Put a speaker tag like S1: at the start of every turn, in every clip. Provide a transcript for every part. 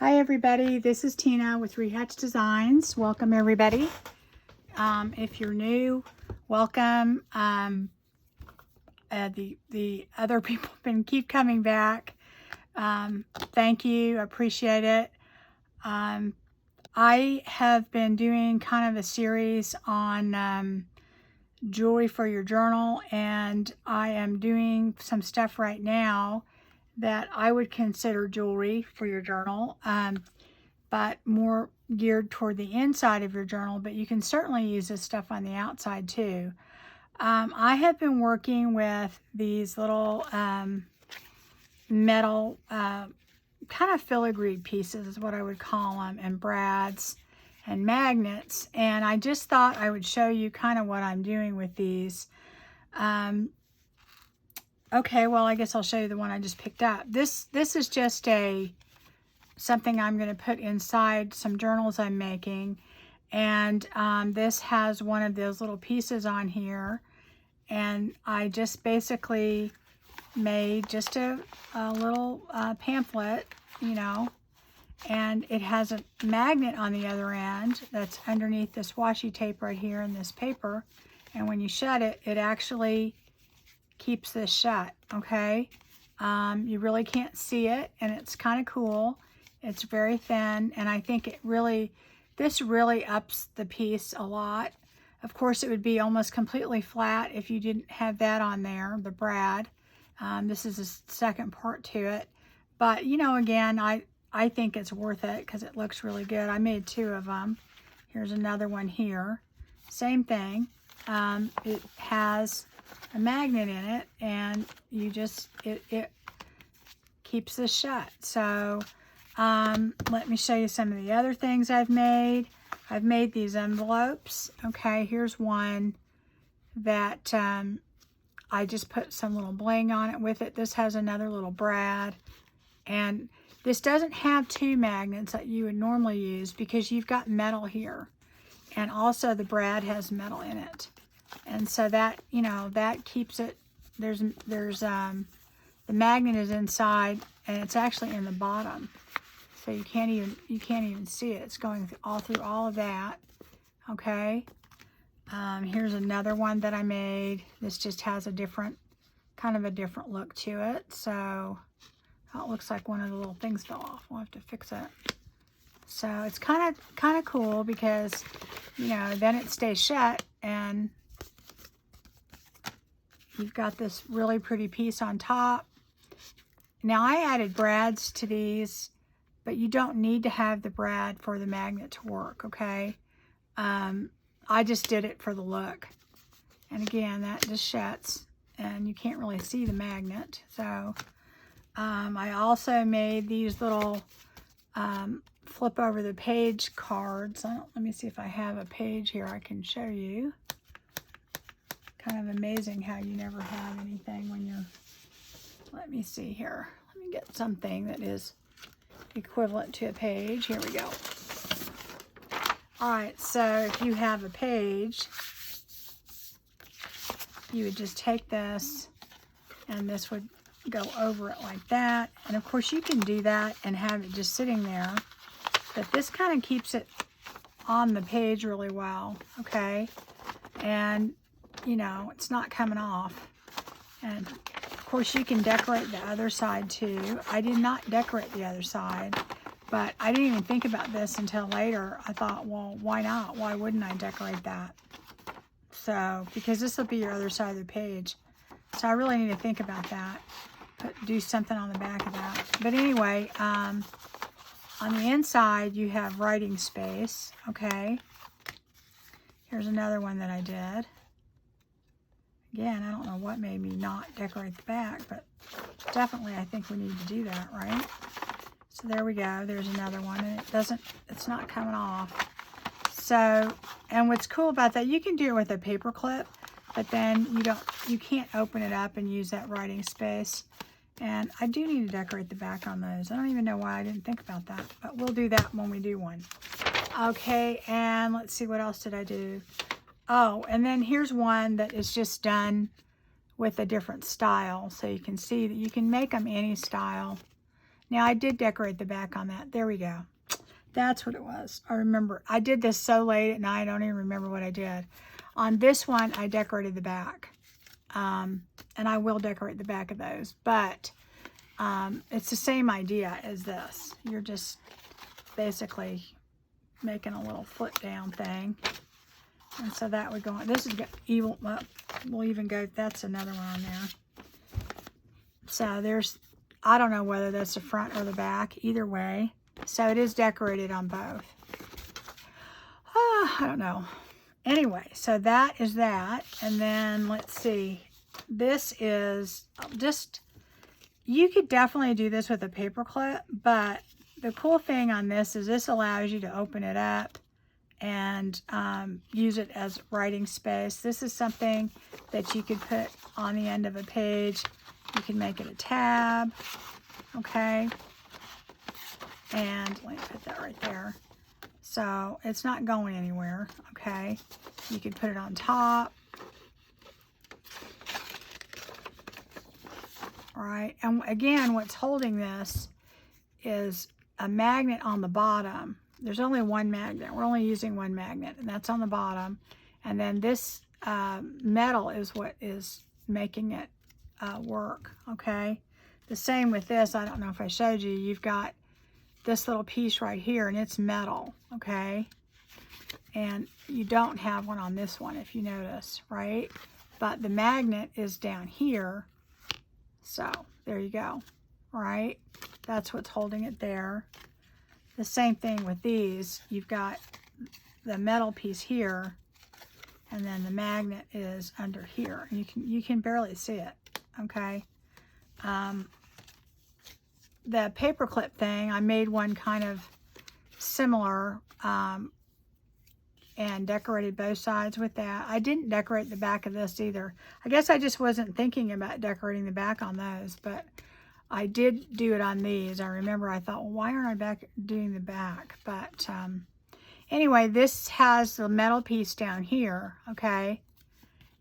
S1: Hi everybody, this is Tina with Rehatch Designs. Welcome everybody. If you're new, welcome. The other people keep coming back. Thank you, I appreciate it. I have been doing kind of a series on jewelry for your journal, and I am doing some stuff right now that I would consider jewelry for your journal, but more geared toward the inside of your journal, but you can certainly use this stuff on the outside too. I have been working with these little metal kind of filigree pieces is what I would call them, and brads and magnets, and I just thought I would show you kind of what I'm doing with these. Okay, well, I guess I'll show you the one I just picked up. This is just something I'm going to put inside some journals I'm making, and this has one of those little pieces on here, and I just basically made just a little pamphlet, you know, and it has a magnet on the other end that's underneath this washi tape right here in this paper, and when you shut it, it actually keeps this shut. Okay, you really can't see it, and it's kind of cool. It's very thin, and I think this really ups the piece a lot. Of course, it would be almost completely flat if you didn't have that on there, the brad. This is the second part to it, but you know, again, I think it's worth it because it looks really good. I made two of them. Here's another one here. Same thing. It has a magnet in it, and you just it keeps this shut. So let me show you some of the other things I've made. I've made these envelopes. Okay, here's one that I just put some little bling on it with it. This has another little brad, and this doesn't have two magnets that you would normally use because you've got metal here, and also the brad has metal in it. And so that, you know, that keeps it, there's the magnet is inside, and it's actually in the bottom. So you can't even see it. It's going all through all of that. Okay. Here's another one that I made. This just has kind of a different look to it. So it looks like one of the little things fell off. We'll have to fix it. So it's kind of cool because, you know, then it stays shut, and you've got this really pretty piece on top. Now I added brads to these, but you don't need to have the brad for the magnet to work, okay? I just did it for the look. And again, that just shuts, and you can't really see the magnet. So I also made these little flip over the page cards. Let me see if I have a page here I can show you. Kind of amazing how you never have anything when you're, let me see here. Let me get something that is equivalent to a page. Here we go. All right, so if you have a page, you would just take this, and this would go over it like that. And of course you can do that and have it just sitting there, but this kind of keeps it on the page really well, okay? And you know, it's not coming off. And of course you can decorate the other side too. I did not decorate the other side, but I didn't even think about this until later. I thought, well, why not? Why wouldn't I decorate that? So, because this will be your other side of the page. So I really need to think about that. Do something on the back of that. But anyway, on the inside you have writing space, okay? Here's another one that I did. Again, I don't know what made me not decorate the back, but definitely I think we need to do that, right? So there we go. There's another one, and it's not coming off. So, and what's cool about that, you can do it with a paper clip, but then you can't open it up and use that writing space. And I do need to decorate the back on those. I don't even know why I didn't think about that, but we'll do that when we do one. Okay, and let's see, what else did I do? Oh, and then here's one that is just done with a different style, so you can see that you can make them any style. Now, I did decorate the back on that. There we go. That's what it was. I remember. I did this so late at night, I don't even remember what I did. On this one, I decorated the back. And I will decorate the back of those. But it's the same idea as this. You're just basically making a little flip down thing. And so that would go on. This is evil. We'll even go, that's another one on there. So there's, I don't know whether that's the front or the back, either way. So it is decorated on both. I don't know. Anyway, so that is that. And then let's see. This is just, you could definitely do this with a paper clip, but the cool thing on this is this allows you to open it up and use it as writing space. This is something that you could put on the end of a page. You can make it a tab, okay? And let me put that right there. So it's not going anywhere, okay? You could put it on top. All right, and again, what's holding this is a magnet on the bottom. There's only one magnet. We're only using one magnet, and that's on the bottom. And then this metal is what is making it work, okay? The same with this. I don't know if I showed you. You've got this little piece right here, and it's metal, okay? And you don't have one on this one, if you notice, right? But the magnet is down here. So there you go, all right? That's what's holding it there. The same thing with these. You've got the metal piece here, and then the magnet is under here. You can barely see it, okay? The paperclip thing, I made one kind of similar and decorated both sides with that. I didn't decorate the back of this either. I guess I just wasn't thinking about decorating the back on those, but I did do it on these. I remember I thought, well, why aren't I doing the back? But anyway, this has the metal piece down here, okay?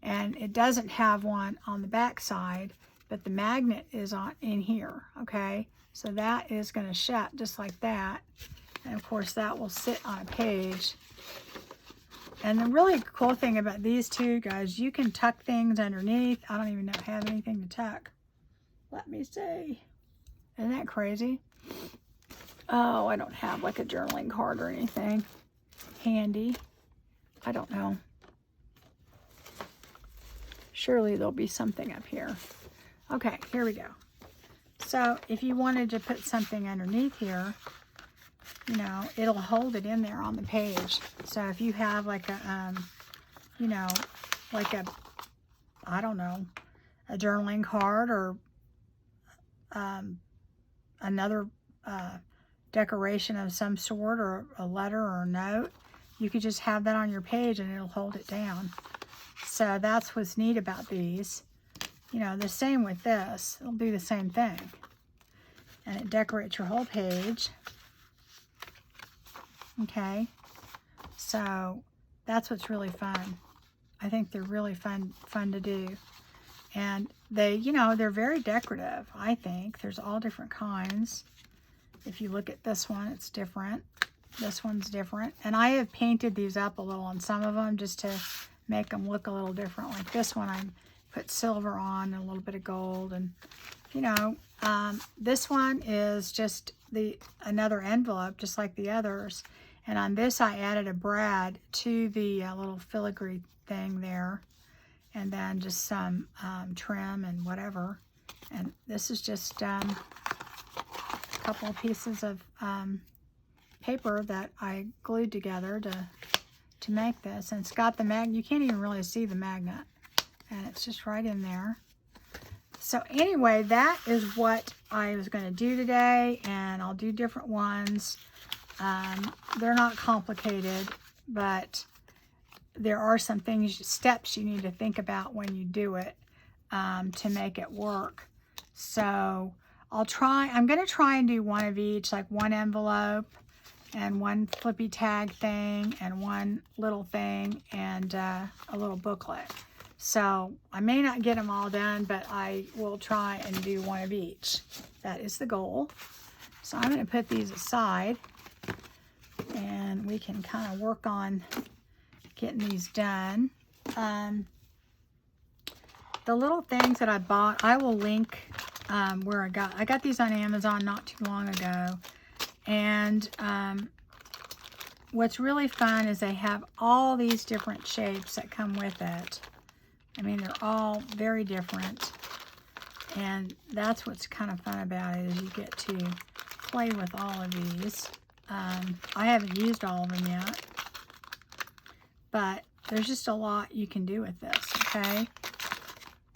S1: And it doesn't have one on the back side, but the magnet is in here, okay? So that is going to shut just like that. And of course, that will sit on a page. And the really cool thing about these two, guys, you can tuck things underneath. I don't even have anything to tuck. Let me see. Isn't that crazy? Oh, I don't have like a journaling card or anything handy. I don't know. Surely there'll be something up here. Okay, here we go. So if you wanted to put something underneath here, you know, it'll hold it in there on the page. So if you have like a, you know, like a, I don't know, a journaling card or another decoration of some sort, or a letter or a note, you could just have that on your page and it'll hold it down. So that's what's neat about these. You know, the same with this. It'll do the same thing. And it decorates your whole page. Okay. So that's what's really fun. I think they're really fun to do. And they, you know, they're very decorative, I think. There's all different kinds. If you look at this one, it's different. This one's different. And I have painted these up a little on some of them just to make them look a little different. Like this one, I put silver on and a little bit of gold. And, you know, this one is just another envelope, just like the others. And on this, I added a brad to the little filigree thing there. And then just some trim and whatever. And this is just a couple of pieces of paper that I glued together to make this. And it's got the magnet. You can't even really see the magnet. And it's just right in there. So anyway, that is what I was going to do today. And I'll do different ones. They're not complicated, but there are some steps you need to think about when you do it to make it work. So I'm going to try and do one of each, like one envelope and one flippy tag thing and one little thing and a little booklet. So I may not get them all done, but I will try and do one of each. That is the goal. So I'm going to put these aside, and we can kind of work on getting these done. The little things that I bought, I will link where I got these on Amazon not too long ago. And what's really fun is they have all these different shapes that come with it. I mean, they're all very different. And that's what's kind of fun about it, is you get to play with all of these. I haven't used all of them yet, but there's just a lot you can do with this, okay?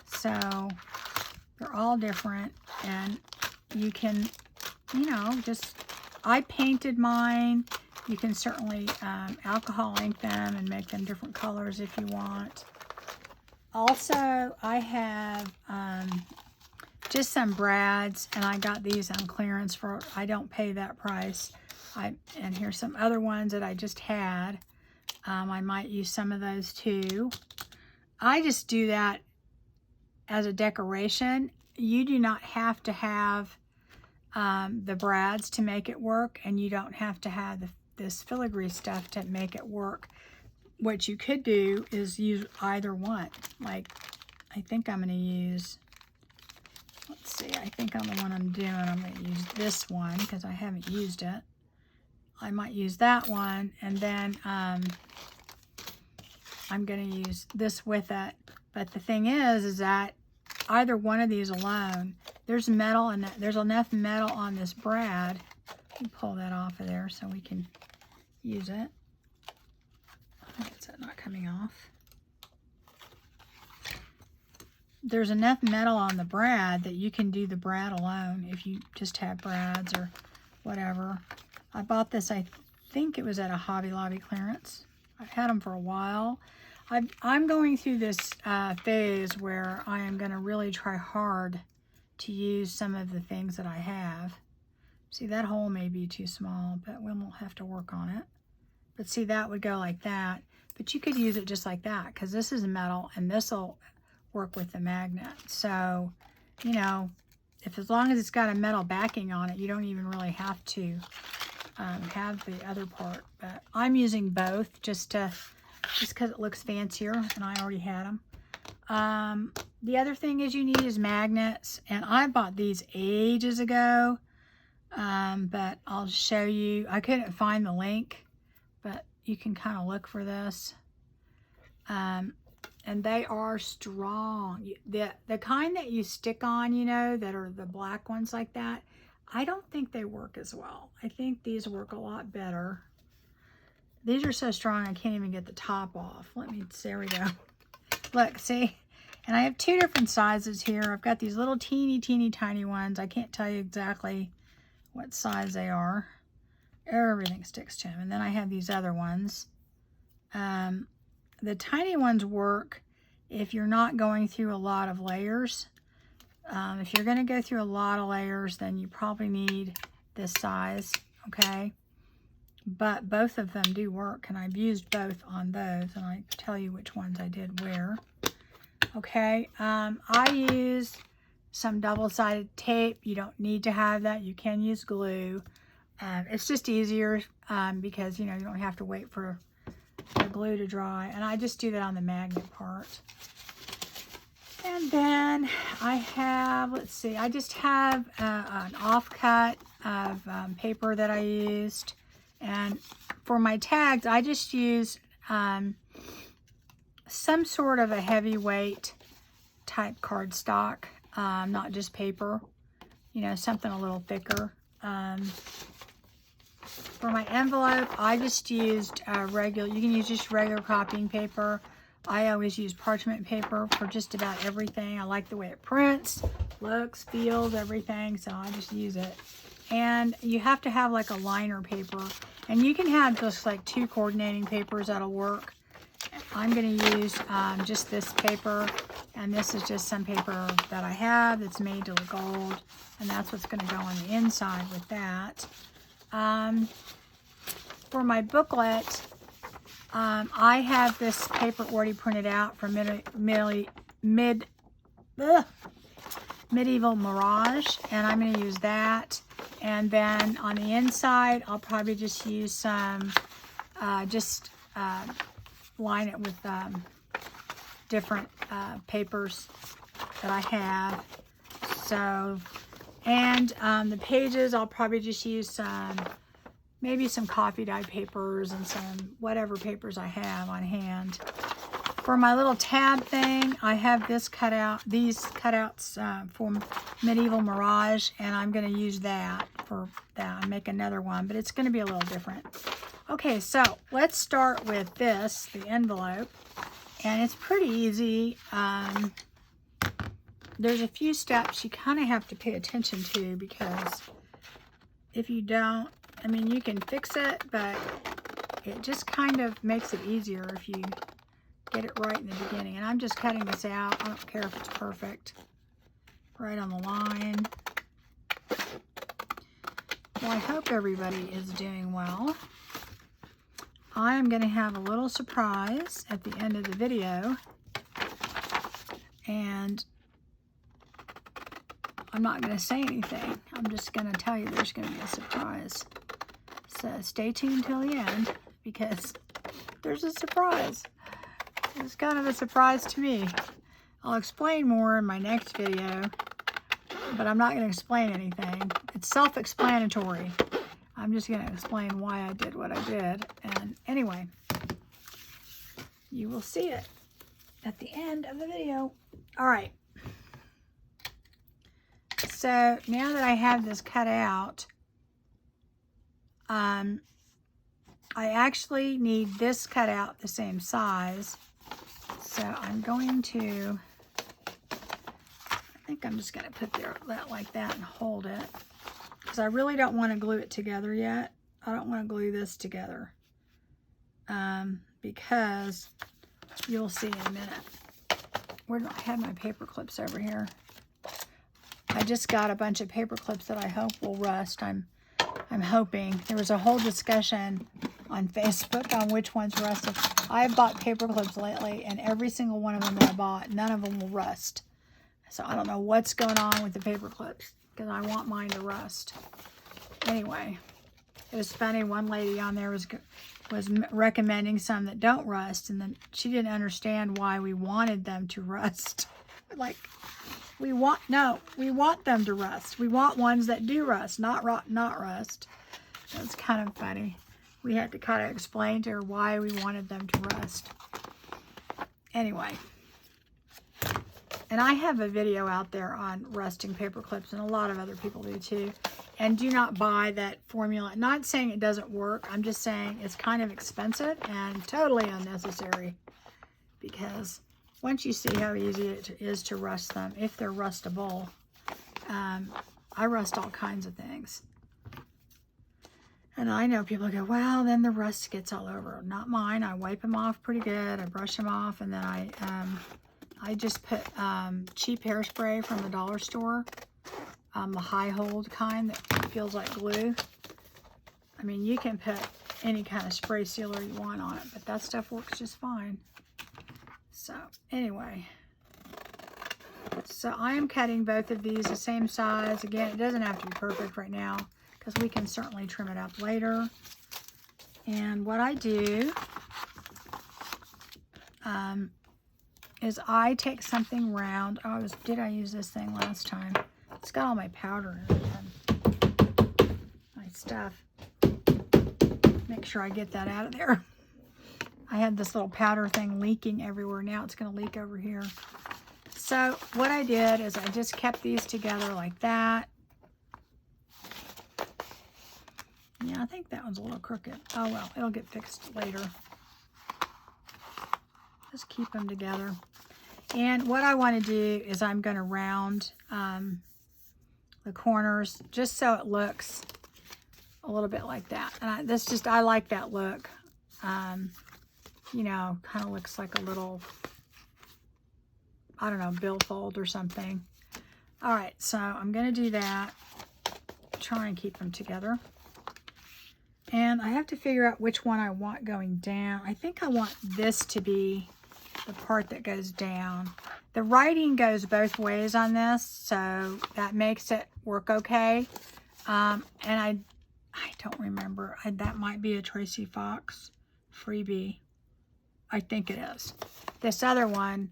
S1: So they're all different, and you can, you know, just, I painted mine. You can certainly alcohol ink them and make them different colors if you want. Also, I have just some brads, and I got these on clearance for, I don't pay that price. And here's some other ones that I just had. I might use some of those too. I just do that as a decoration. You do not have to have the brads to make it work, and you don't have to have this filigree stuff to make it work. What you could do is use either one. Like, I think I'm going to use, let's see, I think on the one I'm doing, I'm going to use this one because I haven't used it. I might use that one, and then I'm going to use this with it. But the thing is that either one of these alone, there's metal, and there's enough metal on this brad. Let me pull that off of there so we can use it. Why is that not coming off? There's enough metal on the brad that you can do the brad alone if you just have brads or whatever. I bought this, I think it was at a Hobby Lobby clearance. I've had them for a while. I'm going through this phase where I am going to really try hard to use some of the things that I have. See, that hole may be too small, but we won't have to work on it. But see, that would go like that. But you could use it just like that, because this is metal, and this will work with the magnet. So, you know, as long as it's got a metal backing on it, you don't even really have to have the other part. But I'm using both just because it looks fancier, and I already had them. The other thing is you need is magnets, and I bought these ages ago, but I'll show you. I couldn't find the link, but you can kind of look for this. And they are strong. The kind that you stick on, you know, that are the black ones like that, I don't think they work as well. I think these work a lot better. These are so strong I can't even get the top off. There we go. Look, see? And I have two different sizes here. I've got these little teeny tiny ones. I can't tell you exactly what size they are. Everything sticks to them. And then I have these other ones. The tiny ones work if you're not going through a lot of layers. If you're going to go through a lot of layers, then you probably need this size, okay? But both of them do work, and I've used both on those, and I tell you which ones I did where. Okay, I use some double-sided tape. You don't need to have that. You can use glue. It's just easier because, you know, you don't have to wait for the glue to dry, and I just do that on the magnet part. And then I have, let's see, I just have an offcut of paper that I used. And for my tags, I just use some sort of a heavyweight type cardstock, not just paper, you know, something a little thicker. For my envelope, I just used regular, you can use just regular copying paper. I always use parchment paper for just about everything. I like the way it prints, looks, feels, everything, so I just use it. And you have to have like a liner paper, and you can have just like 2 coordinating papers that'll work. I'm going to use just this paper, and this is just some paper that I have that's made to look old, and that's what's going to go on the inside with that. For my booklet, I have this paper already printed out from Medieval Mirage, and I'm going to use that. And then on the inside, I'll probably just use some, line it with different papers that I have. So, and the pages, I'll probably just use some, maybe some coffee dye papers and some whatever papers I have on hand. For my little tab thing, I have this cutout, these cutouts from Medieval Mirage, and I'm going to use that for that. Make another one, but it's going to be a little different. Okay, so let's start with this, the envelope, and it's pretty easy. There's a few steps you kind of have to pay attention to, because if you don't, I mean, you can fix it, but it just kind of makes it easier if you get it right in the beginning. And I'm just cutting this out. I don't care if it's perfect. Right on the line. Well, I hope everybody is doing well. I am going to have a little surprise at the end of the video. And I'm not going to say anything. I'm just going to tell you there's going to be a surprise. So stay tuned till the end, because there's a surprise. It's kind of a surprise to me. I'll explain more in my next video, but I'm not going to explain anything. It's self-explanatory. I'm just going to explain why I did what I did. And anyway, you will see it at the end of the video. All right. So now that I have this cut out, I actually need this cut out the same size. So I'm going to, I think I'm just going to put that like that and hold it, because I really don't want to glue it together yet. I don't want to glue this together, because you'll see in a minute. Where do I have my paper clips? Over here. I just got a bunch of paper clips that I hope will rust. I'm hoping. There was a whole discussion on Facebook on which ones rusted. I've bought paper clips lately, and every single one of them that I bought, none of them will rust. So I don't know what's going on with the paper clips, because I want mine to rust. Anyway, it was funny. One lady on there was recommending some that don't rust, and then she didn't understand why we wanted them to rust. Like, we want them to rust. We want ones that do rust, not rust. That's kind of funny. We had to kind of explain to her why we wanted them to rust. Anyway, and I have a video out there on rusting paper clips, and a lot of other people do too. And do not buy that formula. Not saying it doesn't work. I'm just saying it's kind of expensive and totally unnecessary, because once you see how easy it is to rust them, if they're rustable, I rust all kinds of things. And I know people go, well, then the rust gets all over. Not mine. I wipe them off pretty good. I brush them off, and then I just put cheap hairspray from the dollar store, the high hold kind that feels like glue. I mean, you can put any kind of spray sealer you want on it, but that stuff works just fine. So anyway, so I am cutting both of these the same size. Again, it doesn't have to be perfect right now, because we can certainly trim it up later. And what I do is I take something round. Oh, did I use this thing last time? It's got all my powder in it. My stuff. Make sure I get that out of there. I had this little powder thing leaking everywhere. Now it's going to leak over here. So what I did is I just kept these together like that. Yeah, I think that one's a little crooked. Oh well, it'll get fixed later. Just keep them together. And what I want to do is I'm going to round the corners just so it looks a little bit like that. And I like that look. You know, kind of looks like a little, I don't know, billfold or something. All right, so I'm going to do that. Try and keep them together. And I have to figure out which one I want going down. I think I want this to be the part that goes down. The writing goes both ways on this, so that makes it work okay. And I don't remember. That might be a Tracy Fox freebie. I think it is. This other one,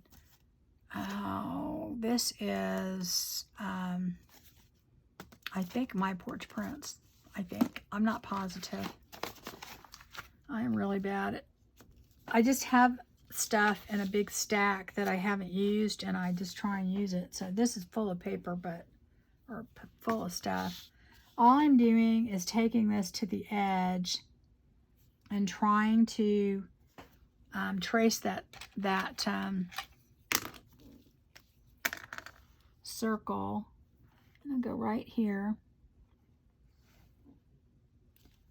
S1: oh, this is, I think My Porch Prints. I think. I'm not positive. I am really bad at, I just have stuff in a big stack that I haven't used, and I just try and use it. So this is full of paper, or full of stuff. All I'm doing is taking this to the edge and trying to trace that circle. And I'll go right here.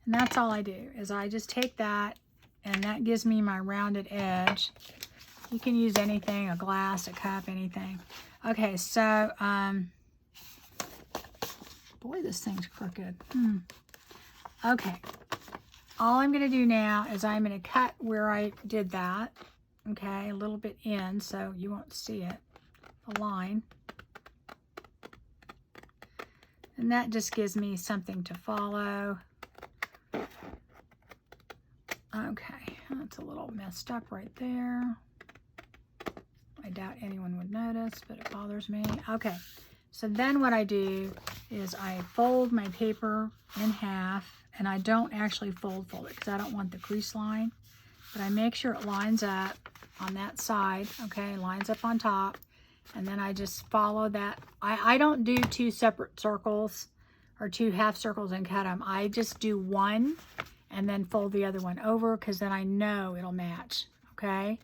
S1: And that's all I do, is I just take that, and that gives me my rounded edge. You can use anything, a glass, a cup, anything. Okay, so, boy, this thing's crooked. Okay, all I'm going to do now is I'm going to cut where I did that, okay, a little bit in so you won't see it, the line. And that just gives me something to follow. Okay, that's a little messed up right there. I doubt anyone would notice, but it bothers me. Okay, so then what I do is I fold my paper in half, and I don't actually fold it because I don't want the crease line, but I make sure it lines up on that side, okay, lines up on top, and then I just follow that. I don't do two separate circles or two half circles and cut them. I just do one and then fold the other one over, because then I know it'll match, okay?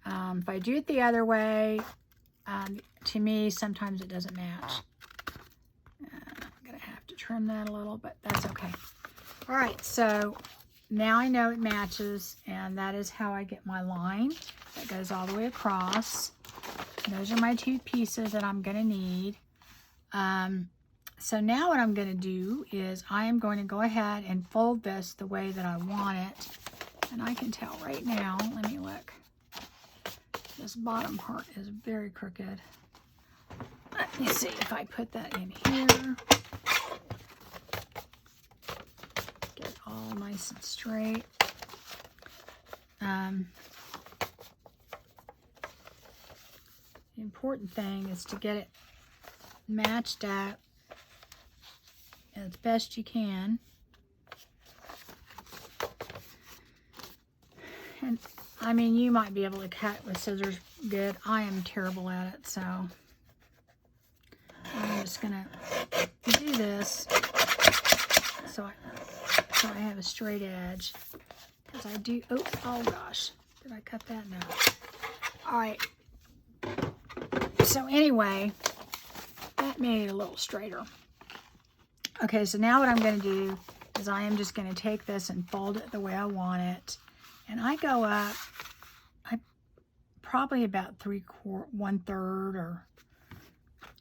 S1: If I do it the other way, to me, sometimes it doesn't match. I'm gonna have to trim that a little, but that's okay. All right, so now I know it matches, and that is how I get my line that goes all the way across. Those are my two pieces that I'm gonna need. So now what I'm going to do is I am going to go ahead and fold this the way that I want it. And I can tell right now, let me look. This bottom part is very crooked. Let me see if I put that in here. Get it all nice and straight. The important thing is to get it matched up as best you can. And I mean, you might be able to cut with scissors good. I am terrible at it, so I'm just gonna do this so I have a straight edge, because I do. Oh gosh, did I cut that? No. All right. So anyway, that made it a little straighter. Okay, so now what I'm going to do is I am just going to take this and fold it the way I want it. And I go up, probably about 1/3, or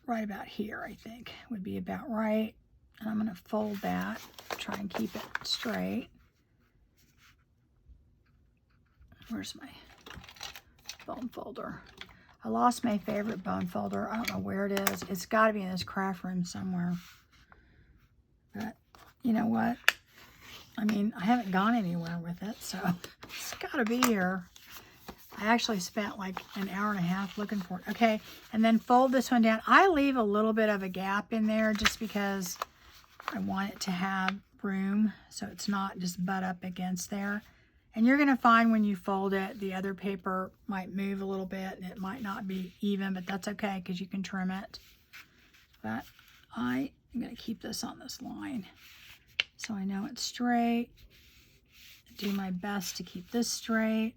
S1: right about here, I think would be about right. And I'm going to fold that, try and keep it straight. Where's my bone folder? I lost my favorite bone folder. I don't know where it is. It's got to be in this craft room somewhere. But you know what? I mean, I haven't gone anywhere with it, so it's got to be here. I actually spent like an hour and a half looking for it. Okay, and then fold this one down. I leave a little bit of a gap in there just because I want it to have room, so it's not just butt up against there. And you're going to find when you fold it, the other paper might move a little bit, and it might not be even, but that's okay because you can trim it. But I am going to keep this on this line so I know it's straight. Do my best to keep this straight.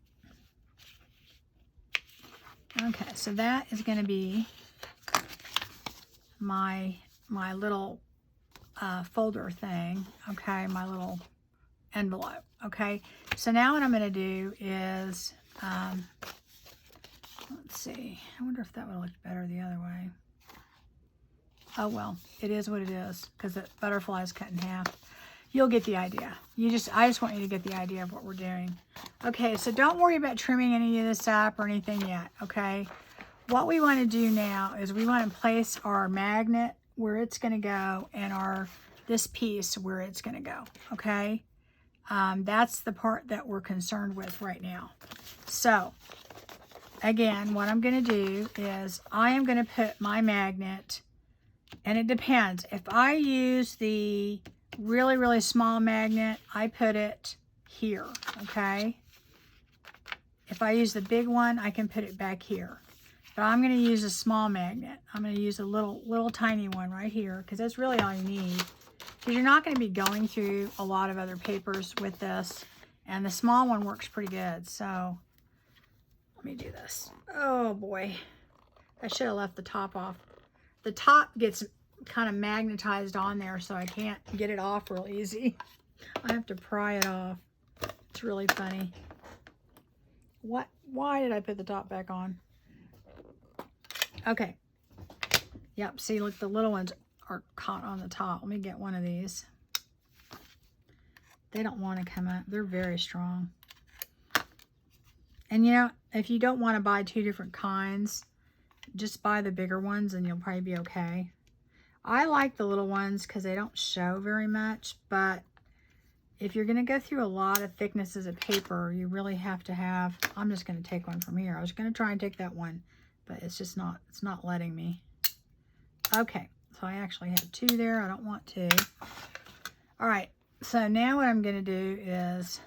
S1: Okay, so that is going to be my little folder thing, okay, my little envelope. Okay, so now what I'm going to do is, let's see, I wonder if that would look better the other way. Oh well, it is what it is, because the butterfly is cut in half. You'll get the idea. I just want you to get the idea of what we're doing. Okay, so don't worry about trimming any of this up or anything yet, okay? What we want to do now is we want to place our magnet where it's going to go and this piece where it's going to go, okay? That's the part that we're concerned with right now. So, again, what I'm going to do is I am going to put my magnet, and it depends. If I use the really, really small magnet, I put it here, okay? If I use the big one, I can put it back here. But I'm going to use a small magnet. I'm going to use a little tiny one right here, because that's really all you need. Because you're not going to be going through a lot of other papers with this. And the small one works pretty good. So, let me do this. Oh boy. I should have left the top off. The top gets kind of magnetized on there, so I can't get it off real easy. I have to pry it off. It's really funny. Why did I put the top back on? Okay. Yep, see, look, the little ones are caught on the top. Let me get one of these. They don't want to come up. They're very strong. And you know, if you don't want to buy two different kinds, just buy the bigger ones and you'll probably be okay. I like the little ones because they don't show very much, but if you're going to go through a lot of thicknesses of paper, you really have to have, I'm just going to take one from here. I was going to try and take that one, but it's just not, it's not letting me. Okay, so I actually have two there. I don't want two. All right, so now what I'm going to do is,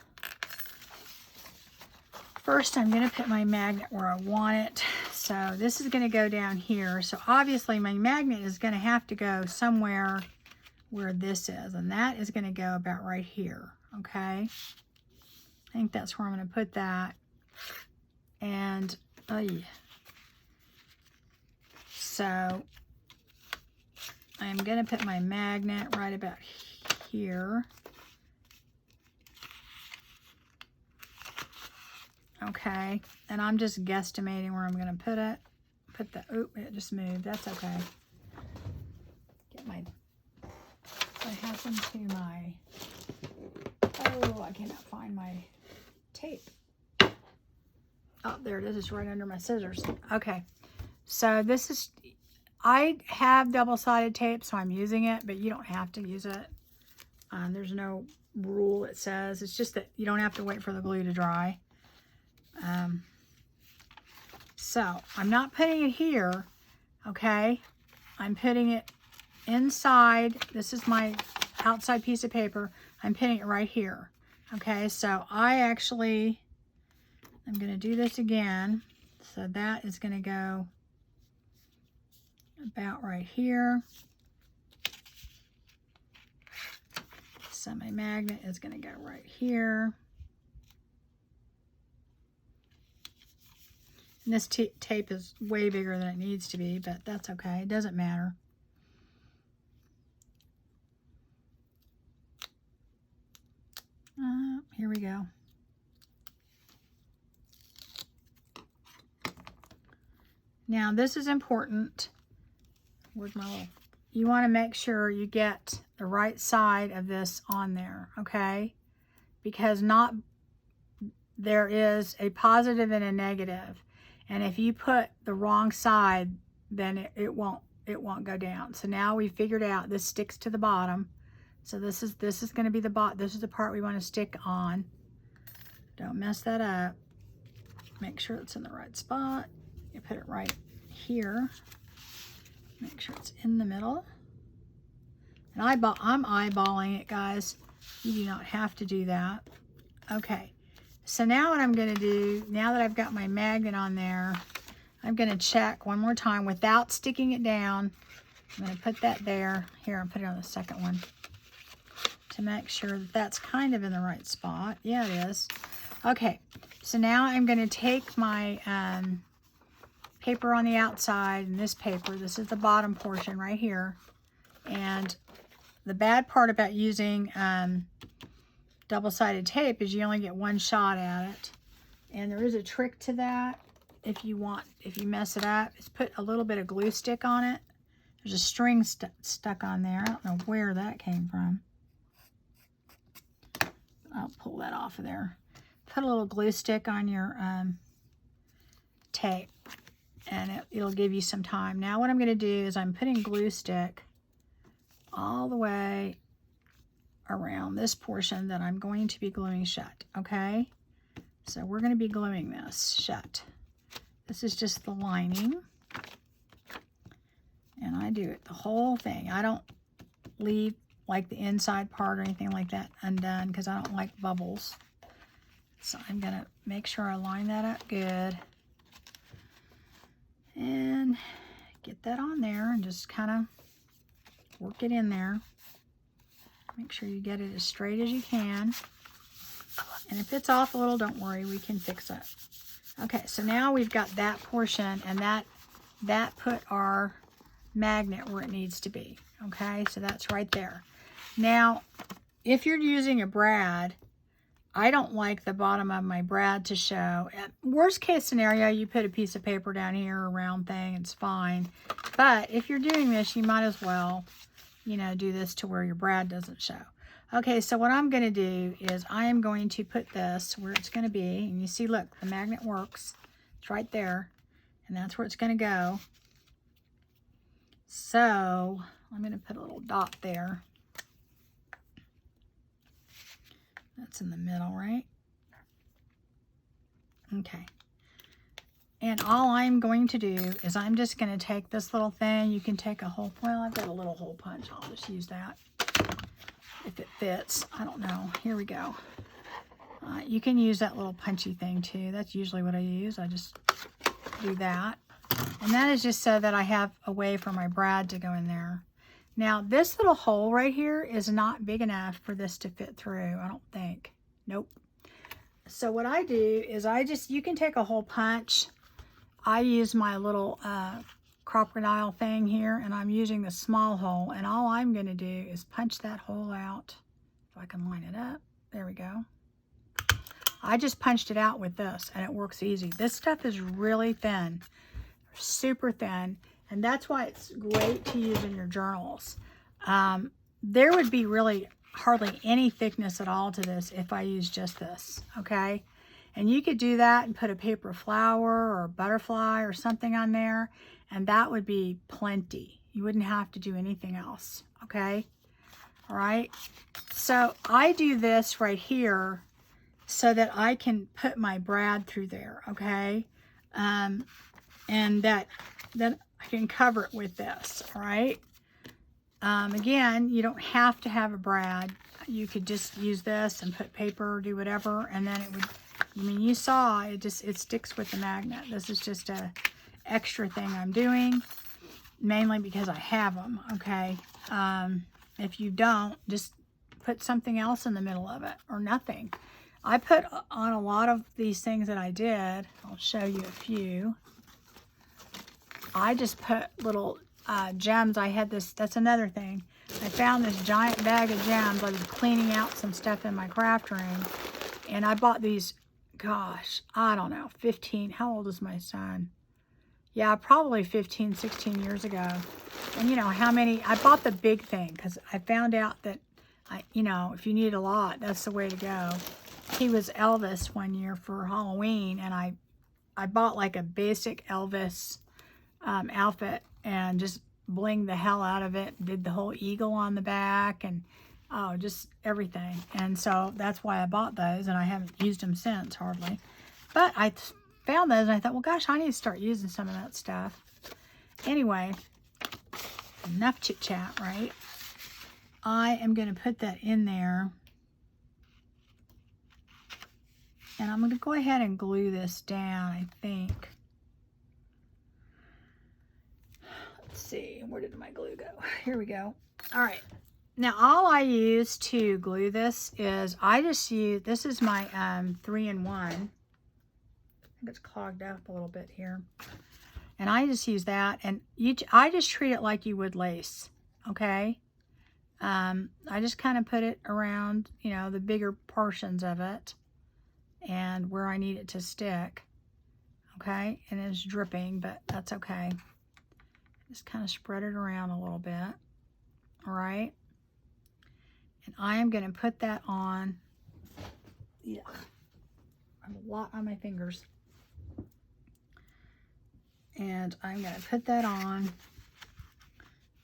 S1: first I'm going to put my magnet where I want it. So this is going to go down here. So obviously my magnet is going to have to go somewhere where this is, and that is going to go about right here, okay? I think that's where I'm going to put that. And, so I'm going to put my magnet right about here. Okay, and I'm just guesstimating where I'm going to put it. Put the, oop, it just moved. That's okay. Get my, what happened to my, oh, I cannot find my tape. Oh, there it is. It's right under my scissors. Okay, so this is, I have double-sided tape, so I'm using it, but you don't have to use it. There's no rule that says. It's just that you don't have to wait for the glue to dry. So I'm not putting it here, okay? I'm putting it inside. This is my outside piece of paper. I'm putting it right here, okay? So I'm going to do this again. So that is going to go about right here. So my magnet is going to go right here. And this tape is way bigger than it needs to be, but that's okay. It doesn't matter. Here we go. Now this is important. Where's my little? You want to make sure you get the right side of this on there, okay? Because there is a positive and a negative. And if you put the wrong side, then it won't go down. So now we figured out this sticks to the bottom. So this is going to be the bottom. This is the part we want to stick on. Don't mess that up. Make sure it's in the right spot. You put it right here. Make sure it's in the middle. And I'm eyeballing it, guys. You do not have to do that. Okay. So now what I'm going to do, now that I've got my magnet on there, I'm going to check one more time without sticking it down. I'm going to put that there. Here, I'll put it on the second one to make sure that that's kind of in the right spot. Yeah, it is. Okay, so now I'm going to take my paper on the outside, and this paper, this is the bottom portion right here. And the bad part about using double-sided tape is you only get one shot at it. And there is a trick to that. If you mess it up, is put a little bit of glue stick on it. There's a string stuck on there. I don't know where that came from. I'll pull that off of there. Put a little glue stick on your tape, and it'll give you some time. Now what I'm going to do is I'm putting glue stick all the way around this portion that I'm going to be gluing shut, okay? So we're going to be gluing this shut. This is just the lining. And I do it the whole thing. I don't leave like the inside part or anything like that undone because I don't like bubbles. So I'm going to make sure I line that up good. And get that on there and just kind of work it in there. Make sure you get it as straight as you can. And if it's off a little, don't worry, we can fix it. Okay, so now we've got that portion, and that put our magnet where it needs to be. Okay, so that's right there. Now, if you're using a brad, I don't like the bottom of my brad to show. Worst case scenario, you put a piece of paper down here, a round thing, it's fine. But if you're doing this, you might as well, you know, do this to where your brad doesn't show. Okay, so what I'm going to do is I am going to put this where it's going to be. And you see, look, the magnet works. It's right there. And that's where it's going to go. So I'm going to put a little dot there. That's in the middle, right? Okay. And all I'm going to do is I'm just going to take this little thing. You can take a hole. Well, I've got a little hole punch. I'll just use that if it fits. I don't know. Here we go. You can use that little punchy thing too. That's usually what I use. I just do that. And that is just so that I have a way for my brad to go in there. Now, this little hole right here is not big enough for this to fit through, I don't think. Nope. So what I do is you can take a hole punch. I use my little crocodile thing here, and I'm using the small hole. And all I'm going to do is punch that hole out. If I can line it up. There we go. I just punched it out with this, and it works easy. This stuff is really thin. Super thin. And that's why it's great to use in your journals. There would be really hardly any thickness at all to this if I use just this, okay? And you could do that and put a paper flower or a butterfly or something on there, and that would be plenty. You wouldn't have to do anything else, okay? All right? So I do this right here so that I can put my brad through there, okay? And that I can cover it with this, all right? Again, you don't have to have a brad. You could just use this and put paper or do whatever, and then it would, I mean, you saw, it sticks with the magnet. This is just a extra thing I'm doing, mainly because I have them, okay? If you don't, just put something else in the middle of it, or nothing. I put on a lot of these things that I did. I'll show you a few. I just put little gems. I had this, that's another thing. I found this giant bag of gems. I was cleaning out some stuff in my craft room, and I bought these, gosh, I don't know, 15, how old is my son? Yeah, probably 15, 16 years ago. And you know how many, I bought the big thing because I found out that, you know, if you need a lot, that's the way to go. He was Elvis one year for Halloween, and I bought like a basic Elvis outfit and just blinged the hell out of it. Did the whole eagle on the back and just everything. And so that's why I bought those, and I haven't used them since hardly. But I found those and I thought, well, gosh, I need to start using some of that stuff. Anyway, enough chit chat, right? I am going to put that in there. And I'm going to go ahead and glue this down, I think. Let's see, where did my glue go? Here we go. All right. Now, all I use to glue this is, I just use, this is my 3-in-1. I think it's clogged up a little bit here. And I just use that, and I just treat it like you would lace, okay? I just kind of put it around, you know, the bigger portions of it and where I need it to stick, okay? And it's dripping, but that's okay. Just kind of spread it around a little bit, all right? And I am going to put that on. Yeah, I have a lot on my fingers. And I'm going to put that on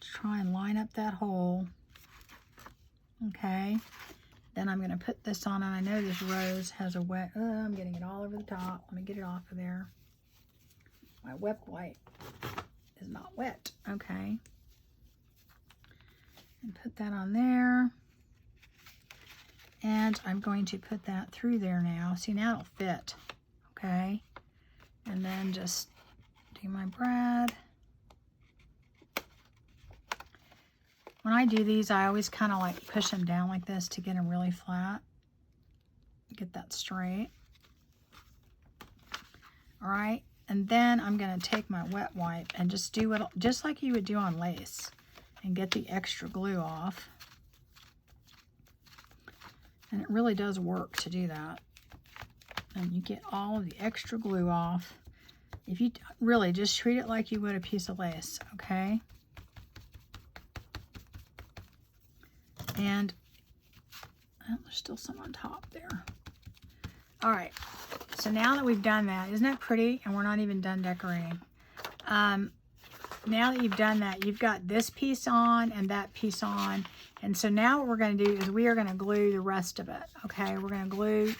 S1: to try and line up that hole. Okay. Then I'm going to put this on, and I know this rose has a wet, I'm getting it all over the top. Let me get it off of there. My wet wipe is not wet. Okay. And put that on there. And I'm going to put that through there now. See, now it'll fit. Okay. And then just do my brad. When I do these, I always kind of like push them down like this to get them really flat. Get that straight. All right. And then I'm going to take my wet wipe and just do it just like you would do on lace and get the extra glue off. And it really does work to do that. And you get all of the extra glue off. If you really just treat it like you would a piece of lace, okay? And oh, there's still some on top there. All right, so now that we've done that, isn't that pretty? And we're not even done decorating. Now that you've done that, you've got this piece on and that piece on. And so now what we're going to do is we are going to glue the rest of it. Okay, we're going to glue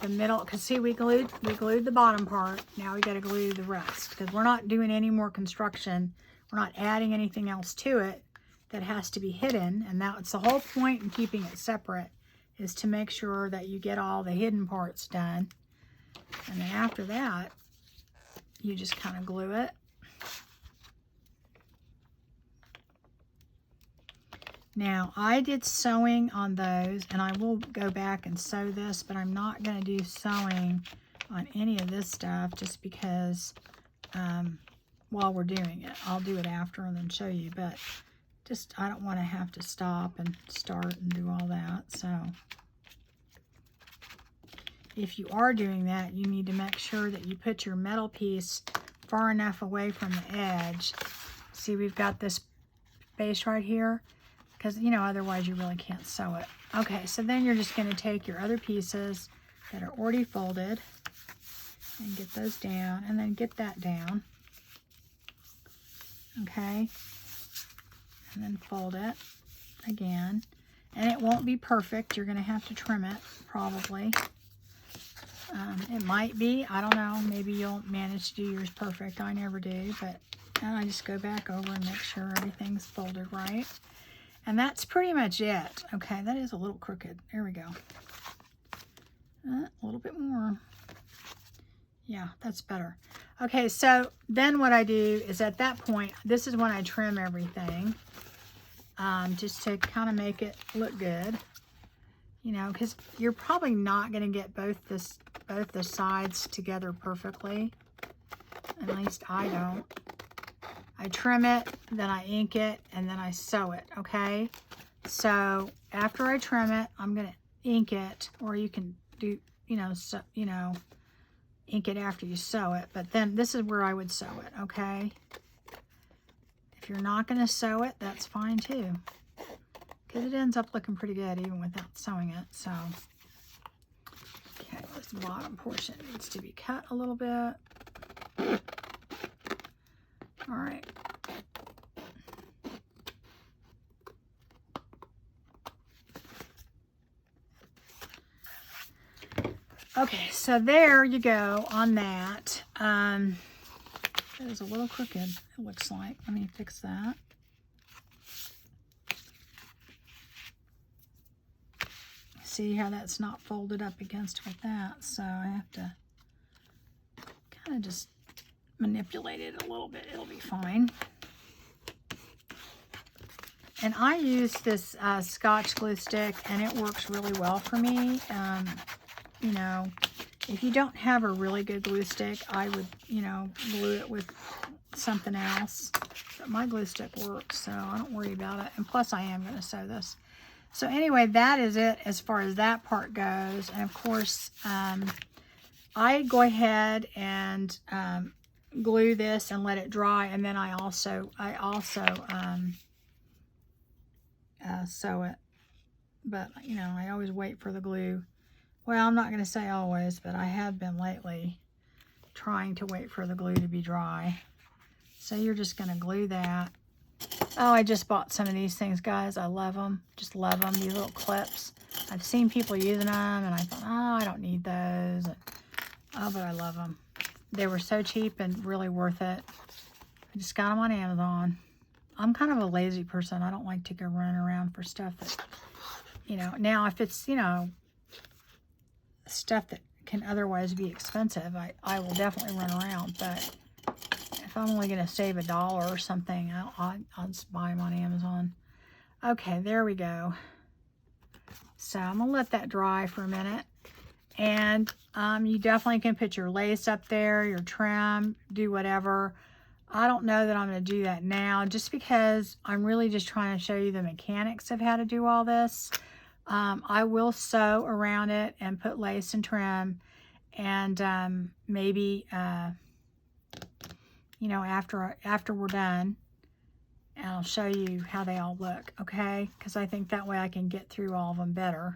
S1: the middle, because see, we glued the bottom part. Now we got to glue the rest, because we're not doing any more construction. We're not adding anything else to it that has to be hidden. And that's the whole point in keeping it separate, is to make sure that you get all the hidden parts done. And then after that, you just kind of glue it. Now, I did sewing on those, and I will go back and sew this, but I'm not going to do sewing on any of this stuff just because while we're doing it. I'll do it after and then show you, but just I don't want to have to stop and start and do all that. So if you are doing that, you need to make sure that you put your metal piece far enough away from the edge. See, we've got this space right here, because, you know, otherwise you really can't sew it. Okay, so then you're just going to take your other pieces that are already folded and get those down, and then get that down. Okay, and then fold it again. And it won't be perfect. You're going to have to trim it, probably. It might be. I don't know. Maybe you'll manage to do yours perfect. I never do, but I just go back over and make sure everything's folded right. And that's pretty much it. Okay, that is a little crooked. There we go. A little bit more. Yeah, that's better. Okay, so then what I do is at that point, this is when I trim everything. Just to kind of make it look good. You know, because you're probably not going to get both the sides together perfectly. At least I don't. I trim it, then I ink it, and then I sew it, okay? So after I trim it, I'm going to ink it, or you can do, ink it after you sew it. But then this is where I would sew it, okay? If you're not going to sew it, that's fine too, because it ends up looking pretty good even without sewing it. So, okay, this bottom portion needs to be cut a little bit. All right. Okay, so there you go on that. That is a little crooked, it looks like. Let me fix that. See how that's not folded up against with that, so I have to kind of just manipulate it a little bit. It'll be fine. And I use this Scotch glue stick, and it works really well for me. You know, if you don't have a really good glue stick, I would, glue it with something else. But my glue stick works, so I don't worry about it. And plus, I am going to sew this. So anyway, that is it as far as that part goes. And of course, I go ahead and glue this and let it dry, and then I also sew it. But I always wait for the glue. Well, I'm not going to say always, but I have been lately trying to wait for the glue to be dry. So you're just going to glue that, Oh, I just bought some of these things, guys. I love them. Just love them. These little clips. I've seen people using them, and I thought, oh, I don't need those. Oh, but I love them. They were so cheap and really worth it. I just got them on Amazon. I'm kind of a lazy person. I don't like to go running around for stuff that, you know, now if it's, you know, stuff that can otherwise be expensive, I will definitely run around. But if I'm only going to save $1 or something, I'll just buy them on Amazon. Okay, there we go. So I'm going to let that dry for a minute. And you definitely can put your lace up there, your trim, do whatever. I don't know that I'm going to do that now, just because I'm really just trying to show you the mechanics of how to do all this. I will sew around it and put lace and trim, and maybe you know, after we're done, and I'll show you how they all look, okay? Because I think that way I can get through all of them better.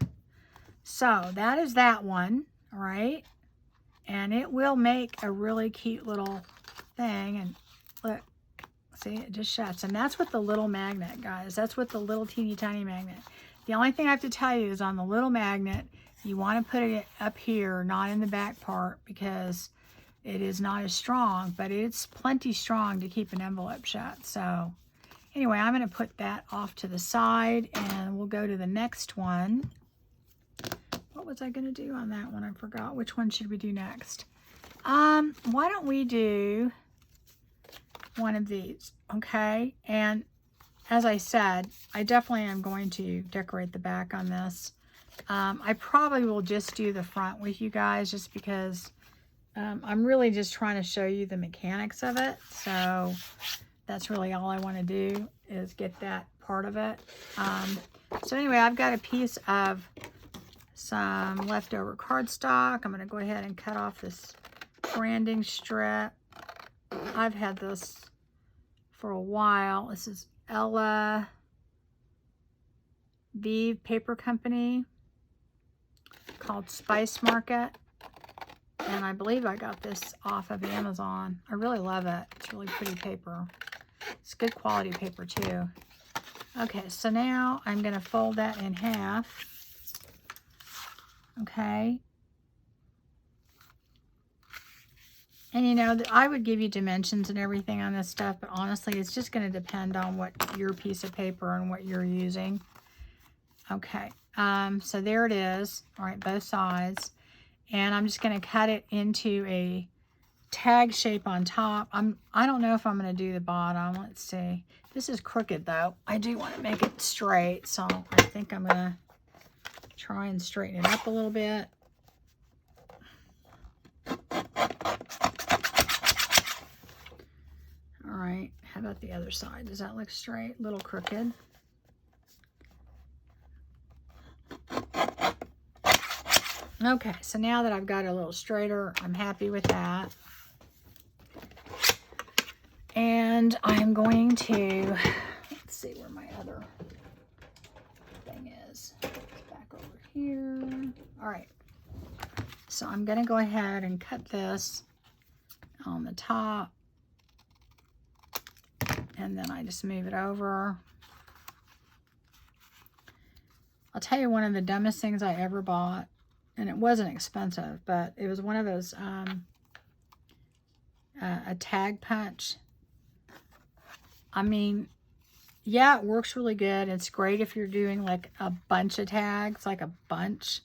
S1: So that is that one, all right? And it will make a really cute little thing. And look, see, it just shuts. And that's with the little magnet, guys. That's with the little teeny tiny magnet. The only thing I have to tell you is on the little magnet, you want to put it up here, not in the back part, because it is not as strong, but it's plenty strong to keep an envelope shut. So anyway, I'm going to put that off to the side, and we'll go to the next one. What was I going to do on that one? I forgot. Which one should we do next? Why don't we do one of these, okay? And as I said, I definitely am going to decorate the back on this. I probably will just do the front with you guys, just because I'm really just trying to show you the mechanics of it. So that's really all I want to do, is get that part of it. So anyway, I've got a piece of some leftover cardstock. I'm going to go ahead and cut off this branding strip. I've had this for a while. This is Ella V Paper Company, called Spice Market. And I believe I got this off of Amazon. I really love it. It's really pretty paper. It's good quality paper too. Okay, so now I'm going to fold that in half. Okay. And you know, I would give you dimensions and everything on this stuff, but honestly, it's just going to depend on what your piece of paper and what you're using. Okay, so there it is. All right, both sides. And I'm just going to cut it into a tag shape on top. I don't know if I'm going to do the bottom. Let's see. This is crooked though. I do want to make it straight, so I think I'm going to try and straighten it up a little bit. All right, how about the other side? Does that look straight? A little crooked. Okay, so now that I've got it a little straighter, I'm happy with that. And I'm going to, let's see where my other thing is. It's back over here. All right, so I'm going to go ahead and cut this on the top. And then I just move it over. I'll tell you one of the dumbest things I ever bought. And it wasn't expensive, but it was one of those, a tag punch. I mean, yeah, it works really good. It's great if you're doing like a bunch of tags, like a bunch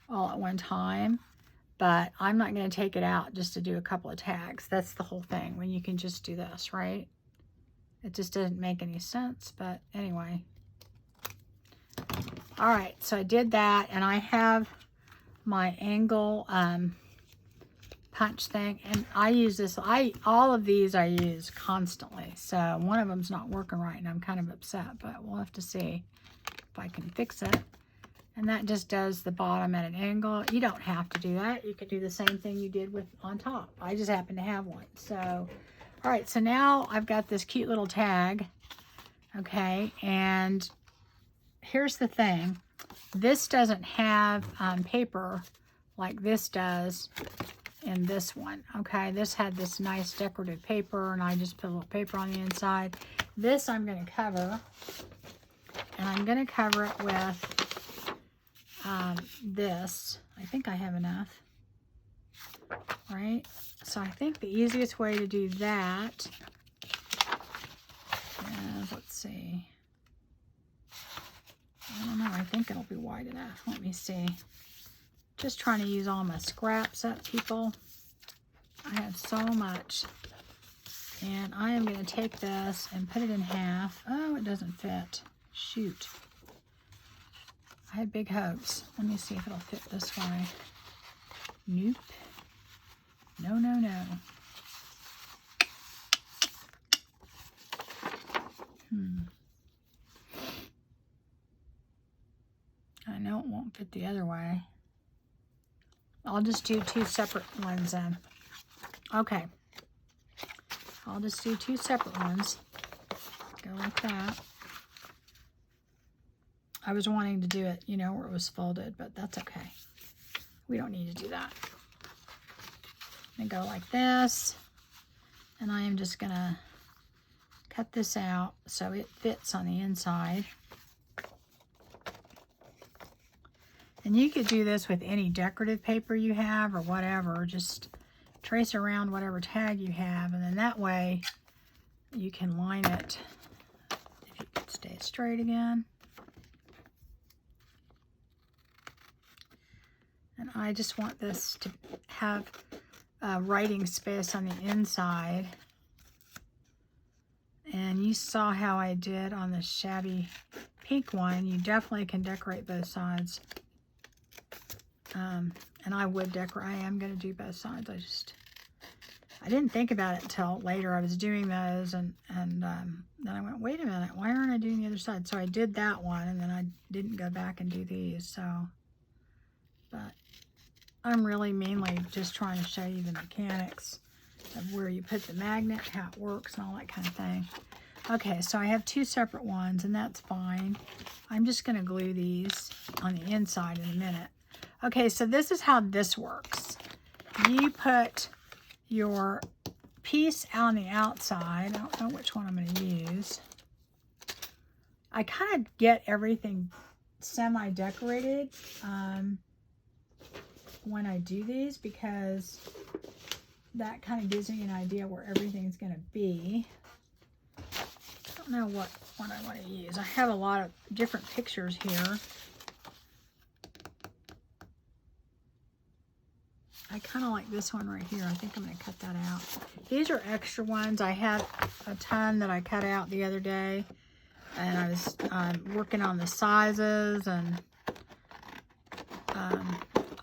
S1: all at one time. But I'm not going to take it out just to do a couple of tags. That's the whole thing, when you can just do this, right? It just doesn't make any sense, but anyway. All right, so I did that, and I have my angle punch thing, and I use this. All of these I use constantly. So one of them's not working right, and I'm kind of upset, but we'll have to see if I can fix it. And that just does the bottom at an angle. You don't have to do that. You could do the same thing you did with on top. I just happen to have one. So, all right. So now I've got this cute little tag. Okay, and here's the thing. This doesn't have paper like this does in this one, okay? This had this nice decorative paper, and I just put a little paper on the inside. This I'm going to cover, and I'm going to cover it with this. I think I have enough, right? So I think the easiest way to do that is, let's see. I don't know, I think it'll be wide enough. Let me see. Just trying to use all my scraps up, people. I have so much. And I am going to take this and put it in half. Oh, it doesn't fit. Shoot. I had big hopes. Let me see if it'll fit this way. Nope. No, no, no. I know it won't fit the other way. I'll just do two separate ones then. Okay. I'll just do two separate ones. Go like that. I was wanting to do it, you know, where it was folded, but that's okay. We don't need to do that. I'm gonna go like this, and I am just gonna cut this out so it fits on the inside. And you could do this with any decorative paper you have or whatever. Just trace around whatever tag you have, and then that way you can line it. If you could stay straight again. And I just want this to have writing space on the inside. And you saw how I did on the shabby pink one. You definitely can decorate both sides. And I would decorate. I am going to do both sides. I didn't think about it until later. I was doing those, and then I went, wait a minute, why aren't I doing the other side? So I did that one, and then I didn't go back and do these. So, but I'm really mainly just trying to show you the mechanics of where you put the magnet, how it works, and all that kind of thing. Okay, so I have two separate ones, and that's fine. I'm just going to glue these on the inside in a minute. Okay, so this is how this works. You put your piece on the outside. I don't know which one I'm going to use. I kind of get everything semi-decorated when I do these, because that kind of gives me an idea where everything's going to be. I don't know what one I want to use. I have a lot of different pictures here. I kind of like this one right here. I think I'm going to cut that out. These are extra ones. I had a ton that I cut out the other day, and I was working on the sizes, and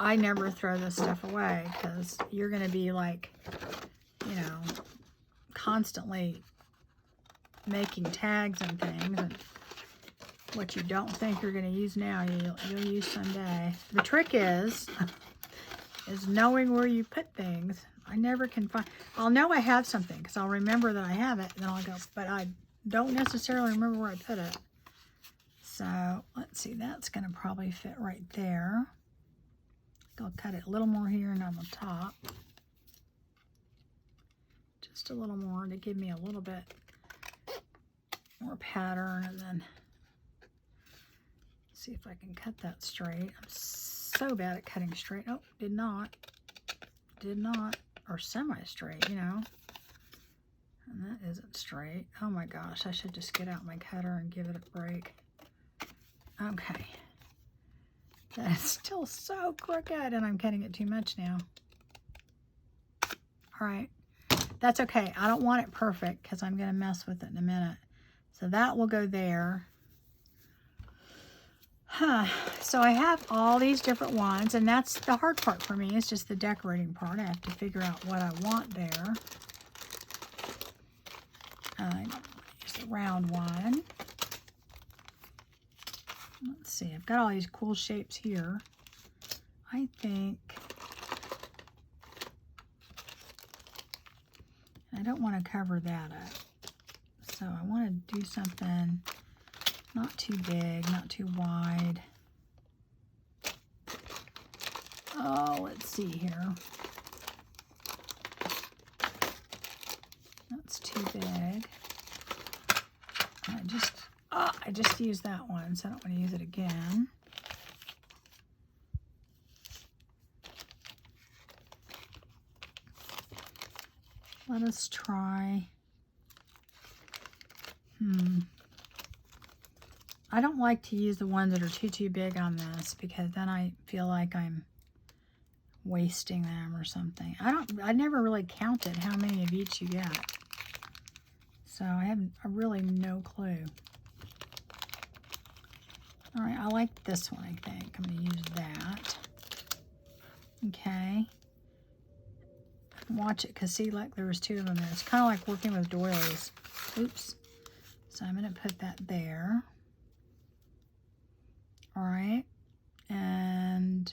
S1: I never throw this stuff away, because you're going to be like, you know, constantly making tags and things, and what you don't think you're going to use now, you'll use someday. The trick is knowing where you put things. I never can find. I'll know I have something because I'll remember that I have it, and then I'll go, but I don't necessarily remember where I put it. So let's see, that's going to probably fit right there. I'll cut it a little more here and on the top. Just a little more to give me a little bit more pattern, and then see if I can cut that straight. I'm so bad at cutting straight. Oh, did not, or semi-straight, you know. And that isn't straight. Oh my gosh, I should just get out my cutter and give it a break. Okay. That's still so crooked, and I'm cutting it too much now. All right. That's okay. I don't want it perfect because I'm going to mess with it in a minute. So that will go there. So I have all these different ones, and that's the hard part for me. It's just the decorating part. I have to figure out what I want there. Here's the round one. Let's see. I've got all these cool shapes here. I think I don't want to cover that up. So I want to do something not too big, not too wide. Oh, let's see here. That's too big. I just used that one, so I don't want to use it again. Let us try. I don't like to use the ones that are too big on this, because then I feel like I'm wasting them or something. I never really counted how many of each you get. So I have really no clue. All right, I like this one, I think. I'm going to use that. Okay. Watch it, because see, like there was 2 of them there. It's kind of like working with doilies. Oops. So I'm going to put that there. All right. And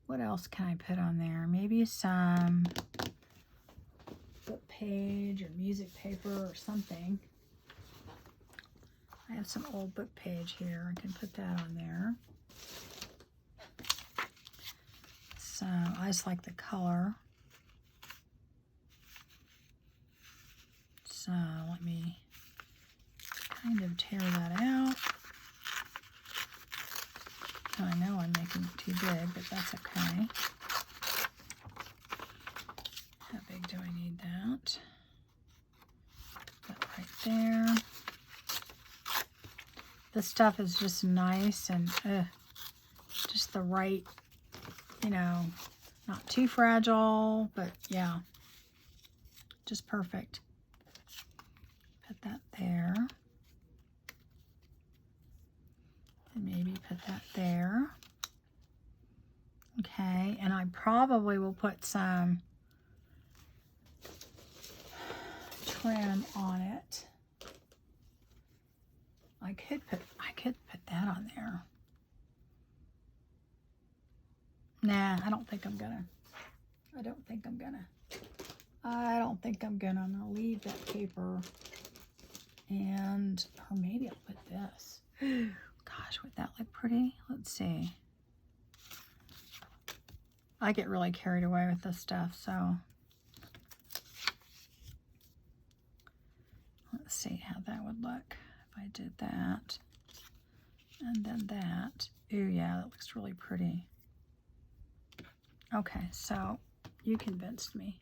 S1: what else can I put on there? Maybe some book page or music paper or something. I have some old book page here. I can put that on there. So I just like the color. So let me kind of tear that out. Oh, I know I'm making it too big, but that's okay. How big do I need that? That right there. This stuff is just nice and just the right, you know, not too fragile, but yeah, just perfect. Put that there. And maybe put that there. Okay, and I probably will put some trim on it. I could put that on there. Nah, I don't think I'm gonna. I'm gonna leave that paper, and or maybe I'll put this. Gosh, would that look pretty? Let's see. I get really carried away with this stuff, so let's see how that would look if I did that. And then that. Ooh, yeah, that looks really pretty. Okay, so you convinced me.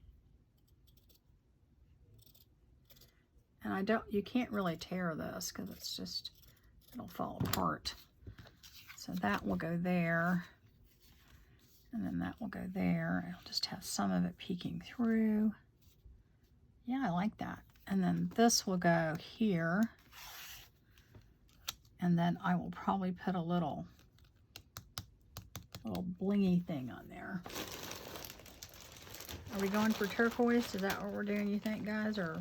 S1: And you can't really tear this because it's just, it'll fall apart. So that will go there. And then that will go there. It'll just have some of it peeking through. Yeah, I like that. And then this will go here. And then I will probably put a little blingy thing on there. Are we going for turquoise? Is that what we're doing, you think, guys? Or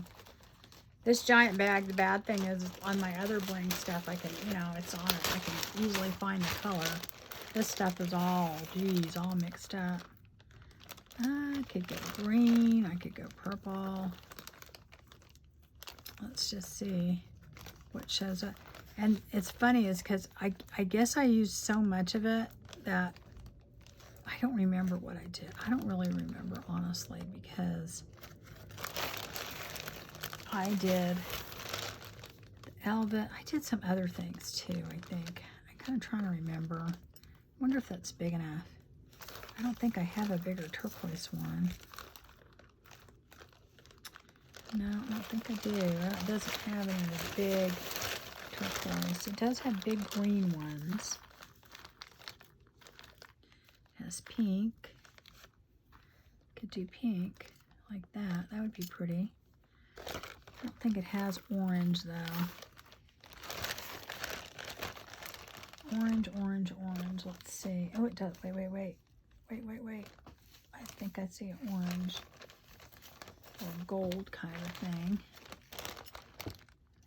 S1: this giant bag, the bad thing is on my other bling stuff, I can, you know, it's on it. I can easily find the color. This stuff is all, geez, all mixed up. I could go green. I could go purple. Let's just see what shows up. And it's funny is because I guess I used so much of it that I don't remember what I did. I don't really remember, honestly, because I did the Elva. I did some other things too, I think. I'm kind of trying to remember. I wonder if that's big enough. I don't think I have a bigger turquoise one. No, I don't think I do. It doesn't have any of the big turquoise. It does have big green ones. It has pink. Could do pink like that. That would be pretty. I don't think it has orange though. Orange, orange, orange. Let's see. Oh, it does. Wait. I think I see an orange or gold kind of thing.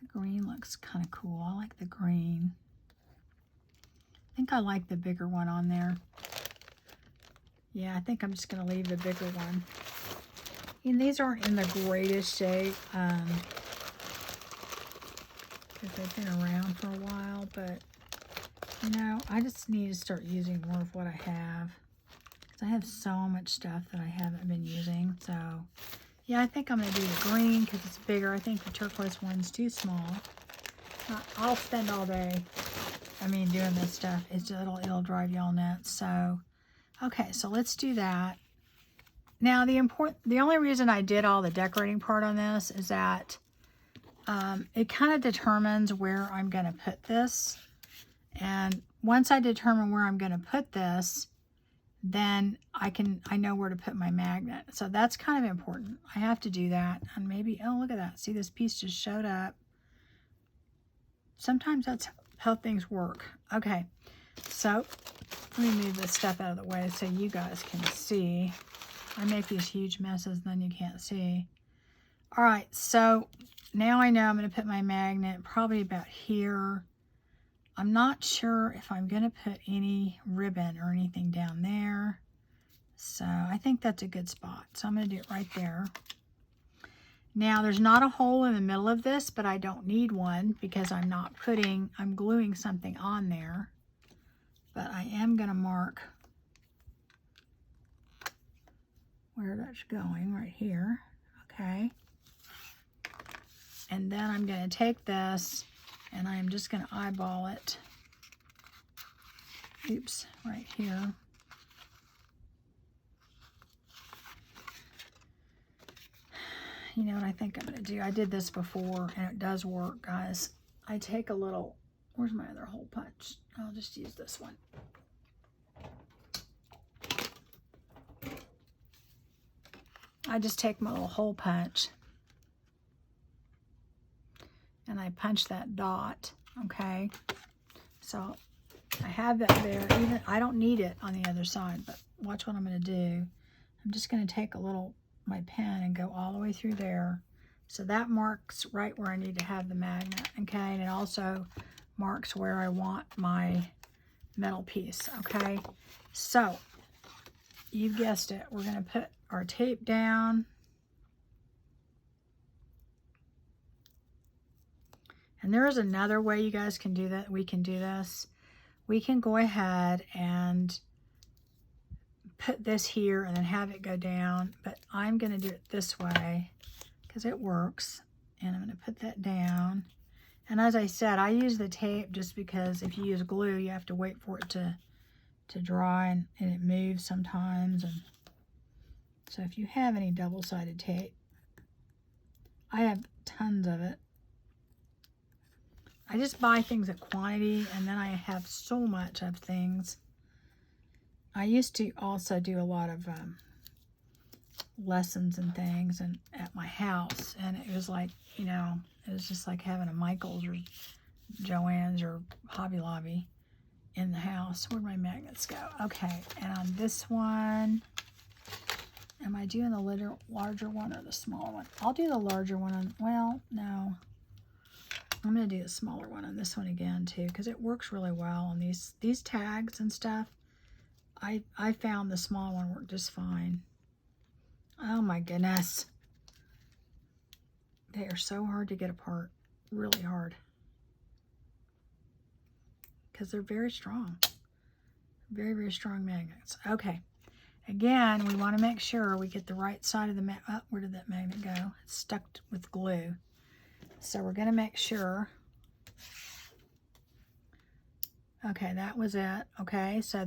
S1: The green looks kind of cool. I like the green. I think I like the bigger one on there. Yeah, I think I'm just going to leave the bigger one. And these aren't in the greatest shape because they've been around for a while, but you know, I just need to start using more of what I have because I have so much stuff that I haven't been using. So yeah, I think I'm going to do the green because it's bigger. I think the turquoise one's too small. I'll spend all day, doing this stuff. It'll drive y'all nuts. So, okay, so let's do that. Now, the only reason I did all the decorating part on this is that it kind of determines where I'm going to put this. And once I determine where I'm going to put this, then I know where to put my magnet. So that's kind of important. I have to do that. And maybe, oh, look at that. See, this piece just showed up. Sometimes that's how things work. Okay, so let me move this stuff out of the way so you guys can see. I make these huge messes, then you can't see. All right, so now I know I'm going to put my magnet probably about here. I'm not sure if I'm going to put any ribbon or anything down there. So I think that's a good spot. So I'm going to do it right there. Now there's not a hole in the middle of this, but I don't need one because I'm gluing something on there. But I am going to mark where that's going right here. Okay. And then I'm going to take this and I'm just going to eyeball it. Oops, right here. You know what I think I'm going to do? I did this before and it does work, guys. I take a little, where's my other hole punch? I'll just use this one. I just take my little hole punch and I punch that dot, okay? So I have that there. Even I don't need it on the other side, but watch what I'm going to do. I'm just going to take my pen and go all the way through there. So that marks right where I need to have the magnet, okay? And it also marks where I want my metal piece, okay? So you guessed it. We're going to put our tape down. And there is another way you guys can do that. We can do this. We can go ahead and put this here and then have it go down, but I'm going to do it this way because it works. And I'm going to put that down. And as I said, I use the tape just because if you use glue, you have to wait for it to dry and it moves sometimes. And so if you have any double-sided tape, I have tons of it. I just buy things at quantity, and then I have so much of things. I used to also do a lot of lessons and things and at my house, and it was like, you know, it was just like having a Michael's or Joann's or Hobby Lobby in the house. Where'd my magnets go? Okay, and on this one, am I doing the larger one or the smaller one? I'll do the larger one on, well, no. I'm going to do the smaller one on this one again too, because it works really well on these tags and stuff. I found the small one worked just fine. Oh my goodness. They are so hard to get apart. Really hard. Because they're very strong. Very, very strong magnets. Okay. Again, we want to make sure we get the right side of the magnet. Oh, where did that magnet go? It's stuck with glue. So we're going to make sure. Okay, that was it. Okay, so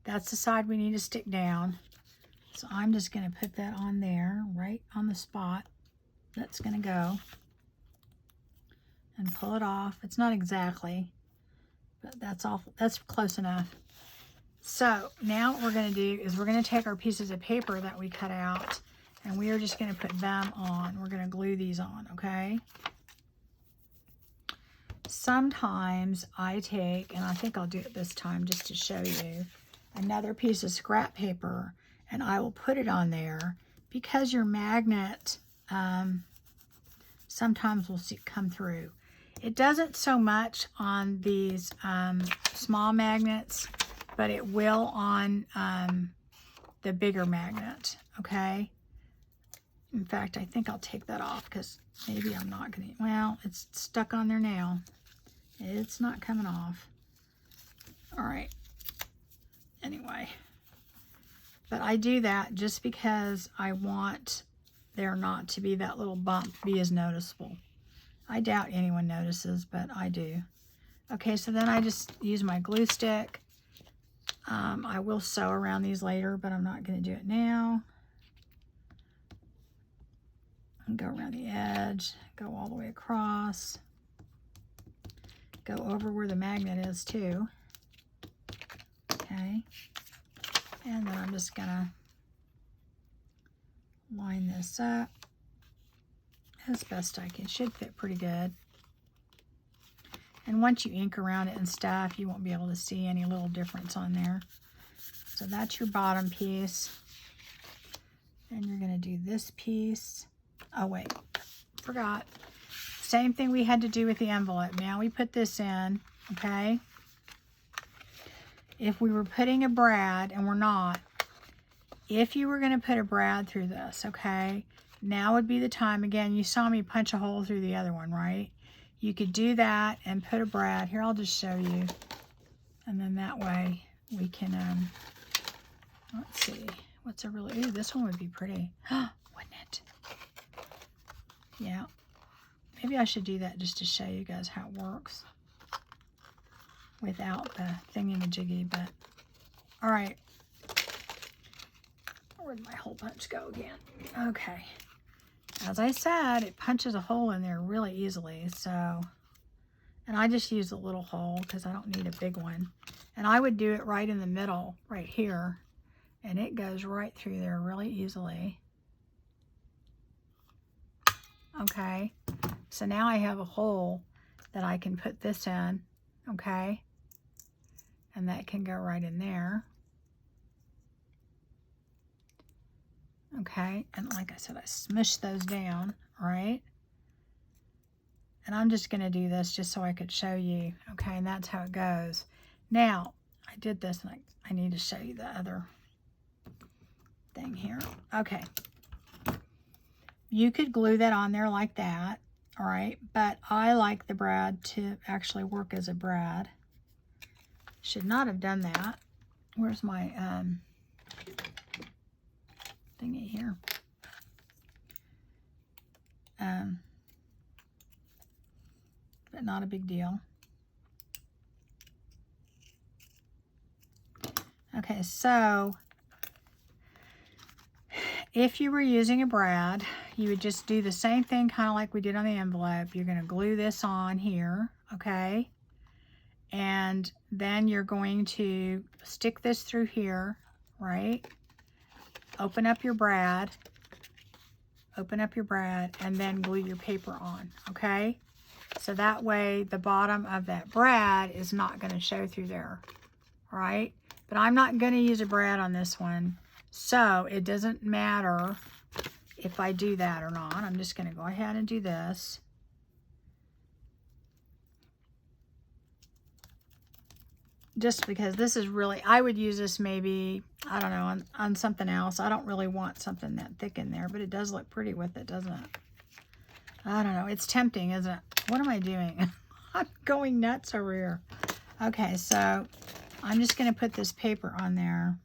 S1: that's the side we need to stick down. So I'm just going to put that on there, right on the spot. That's going to go. And pull it off. It's not exactly, but that's close enough. So now what we're going to do is we're going to take our pieces of paper that we cut out, and we are just going to put them on. We're going to glue these on, okay? Sometimes I take, and I think I'll do it this time just to show you, another piece of scrap paper, and I will put it on there because your magnet sometimes will come through. It doesn't so much on these small magnets, but it will on the bigger magnet, okay? In fact, I think I'll take that off because maybe I'm not going to, well, it's stuck on there now. It's not coming off. All right. Anyway, but I do that just because I want there not to be that little bump be as noticeable. I doubt anyone notices, but I do. Okay, so then I just use my glue stick. I will sew around these later, but I'm not going to do it now. And go around the edge, go all the way across. Go over where the magnet is too. Okay. And then I'm just going to line this up as best I can. Should fit pretty good. And once you ink around it and stuff, you won't be able to see any little difference on there. So that's your bottom piece. Then you're going to do this piece. Oh, wait. Forgot. Same thing we had to do with the envelope. Now we put this in, okay? If we were putting a brad, and we're not, if you were going to put a brad through this, okay, now would be the time. Again, you saw me punch a hole through the other one, right? You could do that and put a brad. Here, I'll just show you. And then that way we can, let's see. What's a really, ooh, this one would be pretty. Wouldn't it? Yeah. Maybe I should do that just to show you guys how it works without the thingy-majiggy, but all right. Where'd my hole punch go again? Okay. As I said, it punches a hole in there really easily, so, and I just use a little hole because I don't need a big one. And I would do it right in the middle, right here, and it goes right through there really easily. Okay, so now I have a hole that I can put this in, okay, and that can go right in there. Okay, and like I said, I smushed those down, all right? And I'm just going to do this just so I could show you, okay, and that's how it goes. Now, I did this, and I need to show you the other thing here. Okay. You could glue that on there like that, all right? But I like the brad to actually work as a brad. Should not have done that. Where's my thingy here? But not a big deal. Okay, so if you were using a brad, you would just do the same thing kind of like we did on the envelope. You're going to glue this on here, okay? And then you're going to stick this through here, right? Open up your brad, and then glue your paper on, okay? So that way the bottom of that brad is not going to show through there, all right? But I'm not going to use a brad on this one, so it doesn't matter if I do that or not. I'm just going to go ahead and do this. Just because this is really, I would use this maybe, I don't know, on something else. I don't really want something that thick in there, but it does look pretty with it, doesn't it? I don't know. It's tempting, isn't it? What am I doing? I'm going nuts over here. Okay, so I'm just going to put this paper on there.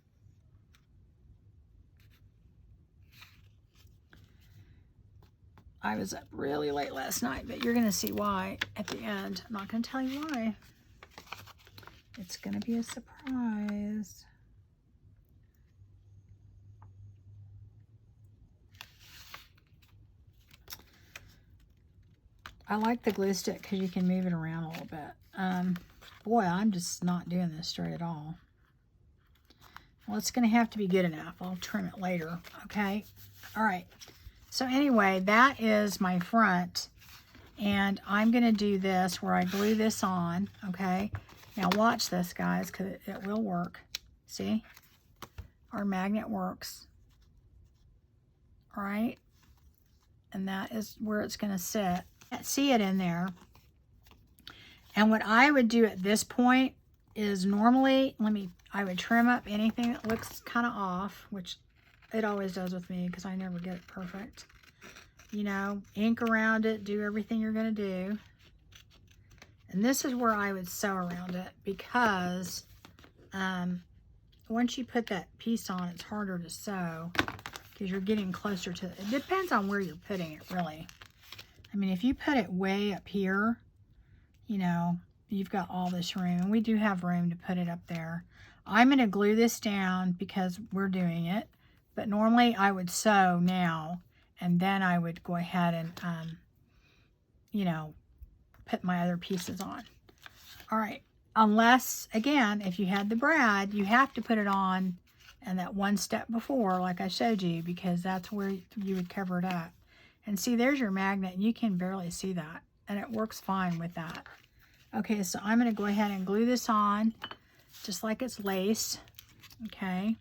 S1: I was up really late last night, but you're going to see why at the end. I'm not going to tell you why. It's going to be a surprise. I like the glue stick because you can move it around a little bit. Boy, I'm just not doing this straight at all. Well, it's going to have to be good enough. I'll trim it later, okay? All right. So anyway, that is my front. And I'm going to do this where I glue this on, okay? Now watch this, guys, because it will work. See? Our magnet works. All right? And that is where it's going to sit. Can't see it in there. And what I would do at this point is normally, I would trim up anything that looks kind of off, which it always does with me because I never get it perfect. You know, ink around it, do everything you're going to do. And this is where I would sew around it because once you put that piece on, it's harder to sew because you're getting closer to it. It depends on where you're putting it, really. I mean, if you put it way up here, you know, you've got all this room. We do have room to put it up there. I'm going to glue this down because we're doing it. But normally I would sew now, and then I would go ahead and, you know, put my other pieces on. All right. Unless, again, if you had the brad, you have to put it on and that one step before, like I showed you, because that's where you would cover it up. And see, there's your magnet, and you can barely see that. And it works fine with that. Okay, so I'm going to go ahead and glue this on, just like it's lace. Okay.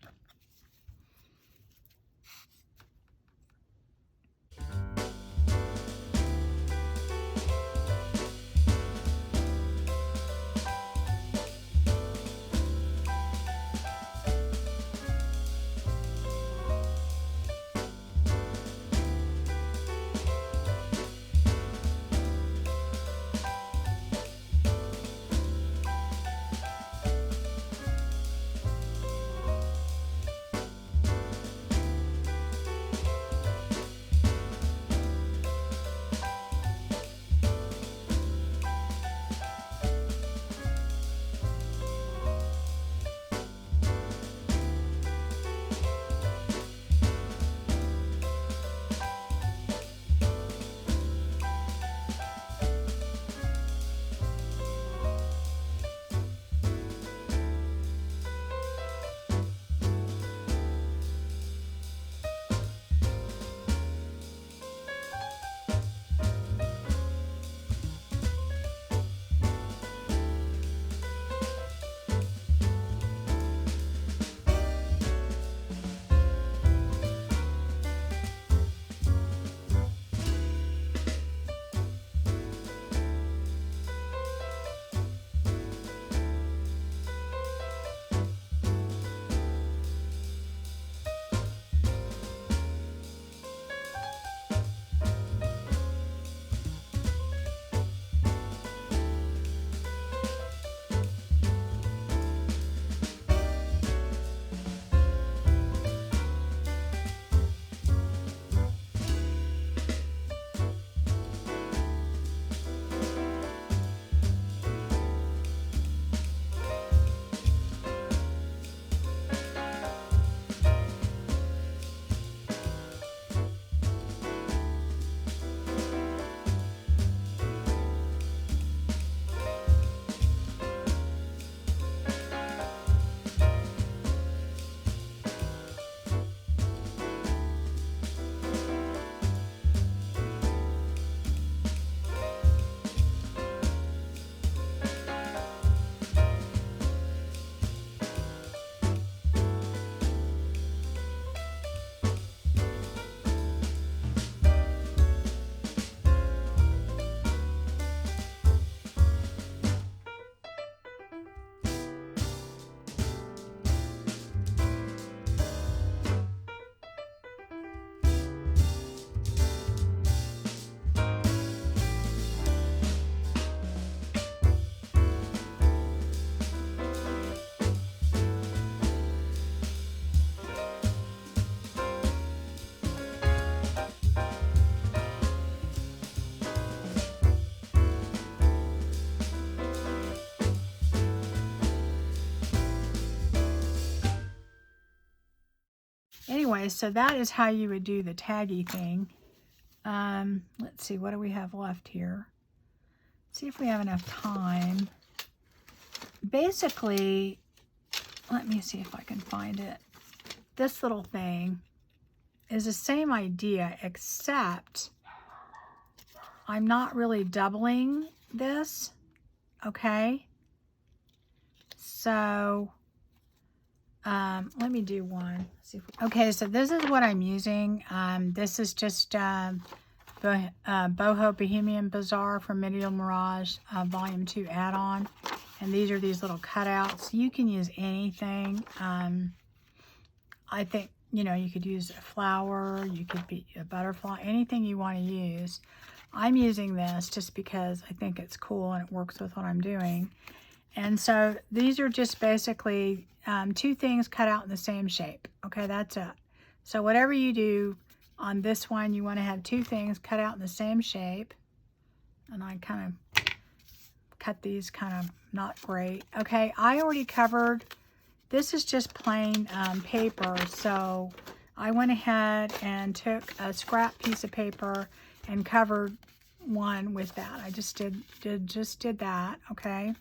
S1: Anyway, so that is how you would do the taggy thing. Let's see, what do we have left here? See if we have enough time. Basically, let me see if I can find it. This little thing is the same idea, except I'm not really doubling this, okay? So, let me do one. See if okay, so this is what I'm using. This is just Boho Bohemian Bazaar from Medieval Mirage Volume 2 add-on. And these are these little cutouts. You can use anything. I think, you know, you could use a flower, you could be a butterfly, anything you want to use. I'm using this just because I think it's cool and it works with what I'm doing. And so these are just basically two things cut out in the same shape. Okay, that's it. So whatever you do on this one, you want to have two things cut out in the same shape. And I kind of cut these kind of not great. Okay, I already covered, this is just plain paper, so I went ahead and took a scrap piece of paper and covered one with that. I just did that, okay?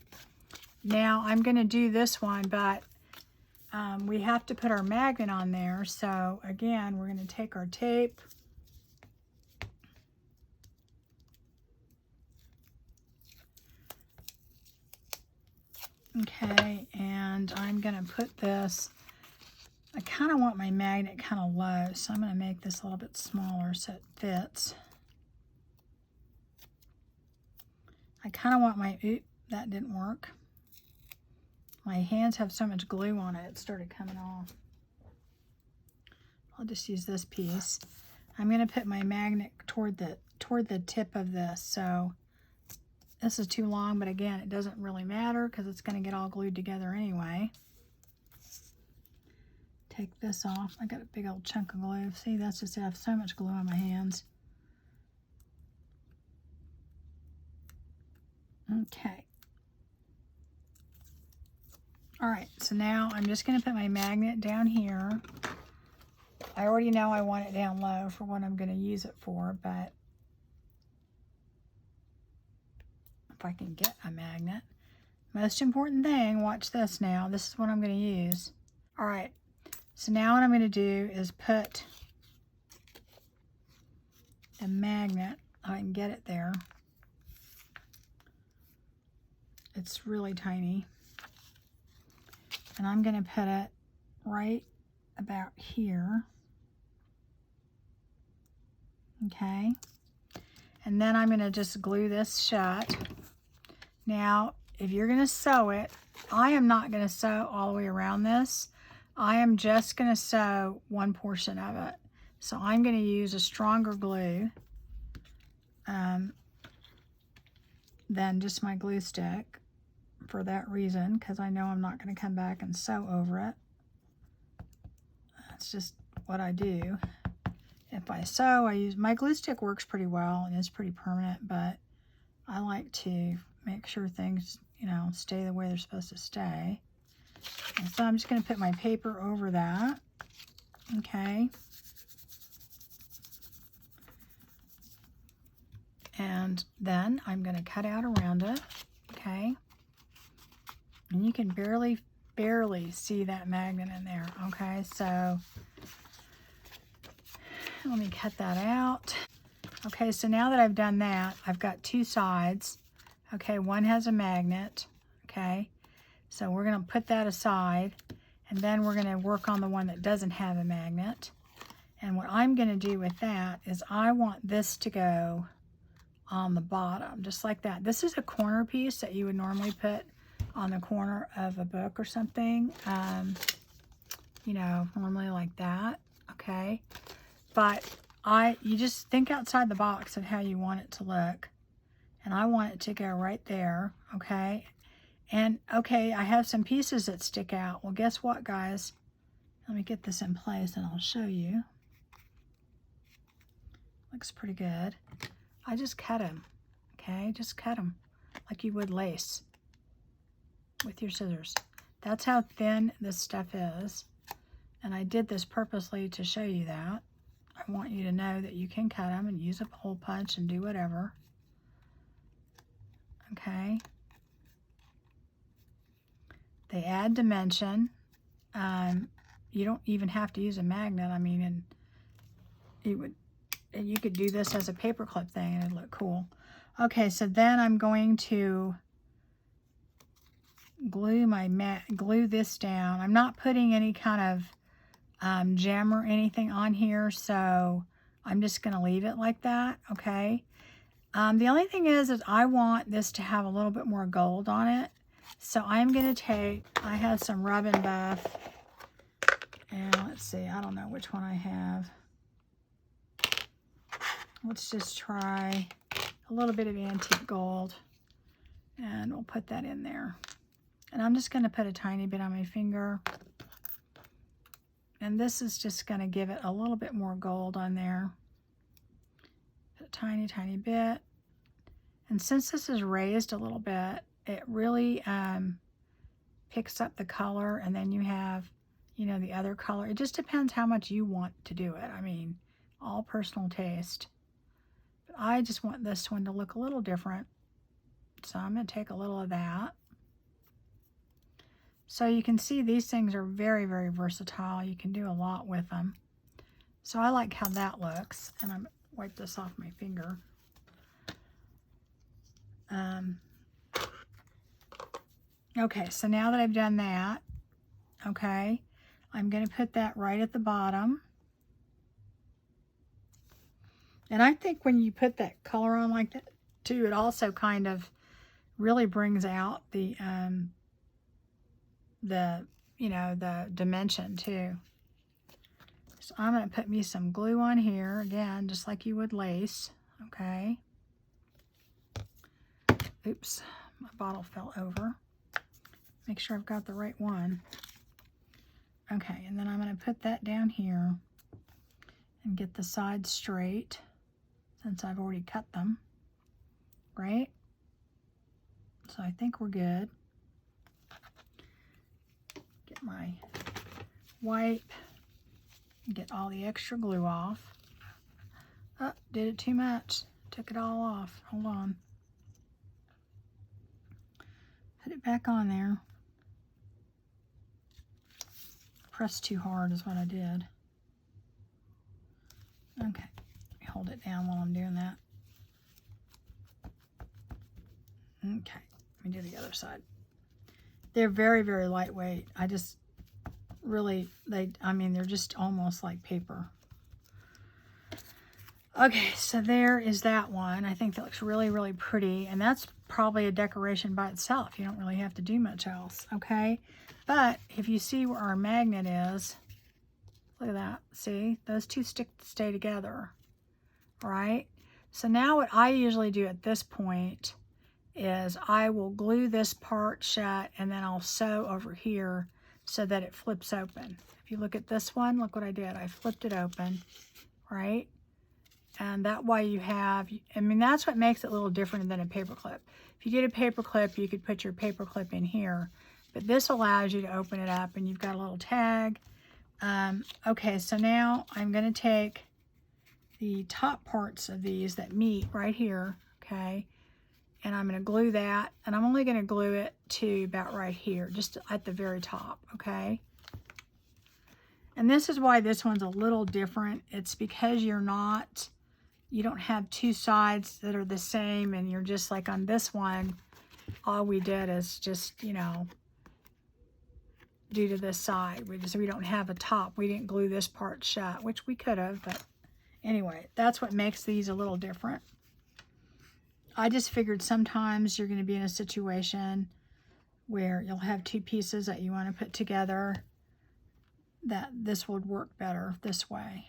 S1: Now I'm going to do this one, but we have to put our magnet on there. So again, we're going to take our tape. Okay, and I'm going to put this, I kind of want my magnet kind of low, so I'm going to make this a little bit smaller so it fits. I kind of want my, oop, that didn't work. My hands have so much glue on it, it started coming off. I'll just use this piece. I'm going to put my magnet toward the tip of this. So this is too long, but again, it doesn't really matter because it's going to get all glued together anyway. Take this off. I got a big old chunk of glue. See, that's just it. I have so much glue on my hands. Okay. All right, so now I'm just going to put my magnet down here. I already know I want it down low for what I'm going to use it for, but if I can get a magnet. Most important thing, watch this now. This is what I'm going to use. All right, so now what I'm going to do is put the magnet, I can get it there. It's really tiny. And I'm going to put it right about here. Okay. And then I'm going to just glue this shut. Now, if you're going to sew it, I am not going to sew all the way around this. I am just going to sew one portion of it. So I'm going to use a stronger glue than just my glue stick. For that reason, because I know I'm not going to come back and sew over it. That's just what I do. If I sew, I use my glue stick, works pretty well and is pretty permanent, but I like to make sure things, you know, stay the way they're supposed to stay. And so I'm just going to put my paper over that. Okay. And then I'm going to cut out around it. Okay. And you can barely see that magnet in there, okay? So let me cut that out. Okay, so now that I've done that, I've got two sides. Okay, one has a magnet, okay? So we're gonna put that aside, and then we're gonna work on the one that doesn't have a magnet. And what I'm gonna do with that is I want this to go on the bottom, just like that. This is a corner piece that you would normally put on the corner of a book or something, you know, normally like that, okay? But you just think outside the box of how you want it to look, and I want it to go right there, okay? And, okay, I have some pieces that stick out. Well, guess what, guys? Let me get this in place, and I'll show you. Looks pretty good. I just cut them, okay? Just cut them like you would lace with your scissors. That's how thin this stuff is. And I did this purposely to show you that. I want you to know that you can cut them and use a hole punch and do whatever. Okay. They add dimension. You don't even have to use a magnet. I mean, and you could do this as a paperclip thing and it'd look cool. Okay, so then I'm going to glue this down. I'm not putting any kind of gem or anything on here, so I'm just going to leave it like that, okay? The only thing is I want this to have a little bit more gold on it, so I'm going to I have some Rub and Buff, and let's see, I don't know which one I have. Let's just try a little bit of antique gold, and we'll put that in there. And I'm just going to put a tiny bit on my finger. And this is just going to give it a little bit more gold on there. A tiny, tiny bit. And since this is raised a little bit, it really picks up the color, and then you have, you know, the other color. It just depends how much you want to do it. I mean, all personal taste. But I just want this one to look a little different. So I'm going to take a little of that. So you can see these things are very, very versatile. You can do a lot with them. So I like how that looks. And I'm wipe this off my finger. Okay, so now that I've done that, okay, I'm going to put that right at the bottom. And I think when you put that color on like that too, it also kind of really brings out the you know, the dimension too. So I'm going to put me some glue on here again, just like you would lace. Okay. Oops, my bottle fell over. Make sure I've got the right one. Okay, and then I'm going to put that down here and get the sides straight since I've already cut them. Right? So I think we're good. Get my wipe. Get all the extra glue off. Oh, did it too much. Took it all off. Hold on. Put it back on there. Pressed too hard is what I did. Okay. Let me hold it down while I'm doing that. Okay. Let me do the other side. They're very, very lightweight. I just really, I mean, they're just almost like paper. Okay, so there is that one. I think that looks really, really pretty. And that's probably a decoration by itself. You don't really have to do much else, okay? But if you see where our magnet is, look at that. See? Those two stay together, all right? So now what I usually do at this point is I will glue this part shut, and then I'll sew over here so that it flips open. If you look at this one, look what I did. I flipped it open, right? And that way you have, I mean, that's what makes it a little different than a paperclip. If you get a paperclip, you could put your paperclip in here, but this allows you to open it up, and you've got a little tag. Okay, so now I'm going to take the top parts of these that meet right here, okay, and I'm going to glue that, and I'm only going to glue it to about right here, just at the very top, okay? And this is why this one's a little different. It's because you don't have two sides that are the same, and you're just like on this one, all we did is just, you know, do to this side. We don't have a top. We didn't glue this part shut, which we could have, but anyway, that's what makes these a little different. I just figured sometimes you're going to be in a situation where you'll have two pieces that you want to put together, that this would work better this way.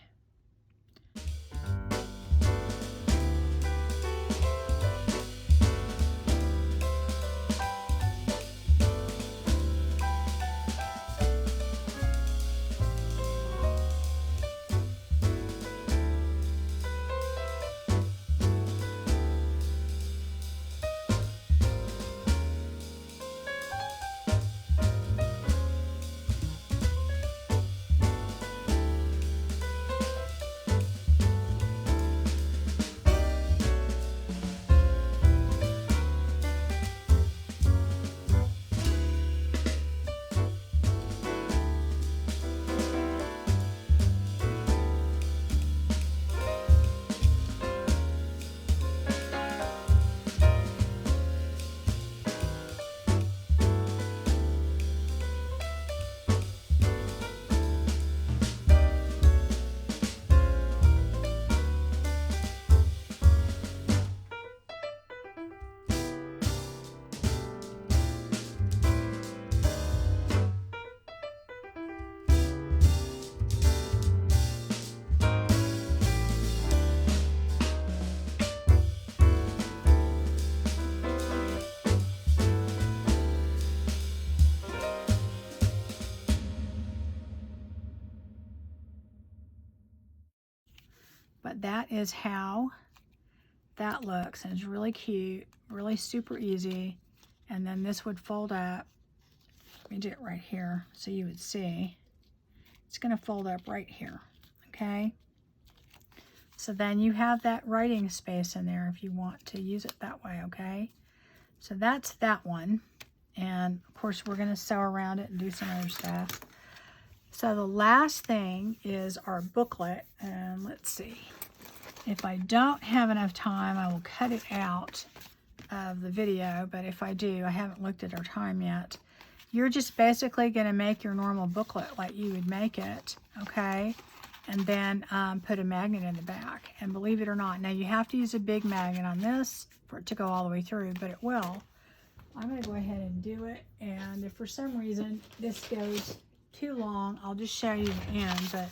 S1: But that is how that looks, and it's really cute, really super easy. And then this would fold up. Let me do it right here so you would see. It's going to fold up right here, okay? So then you have that writing space in there if you want to use it that way, okay? So that's that one. And of course we're going to sew around it and do some other stuff. So the last thing is our booklet. And let's see. If I don't have enough time, I will cut it out of the video. But if I do, I haven't looked at our time yet. You're just basically going to make your normal booklet like you would make it, okay? And then put a magnet in the back. And believe it or not, now you have to use a big magnet on this for it to go all the way through, but it will. I'm going to go ahead and do it. And if for some reason this goes too long, I'll just show you the end. But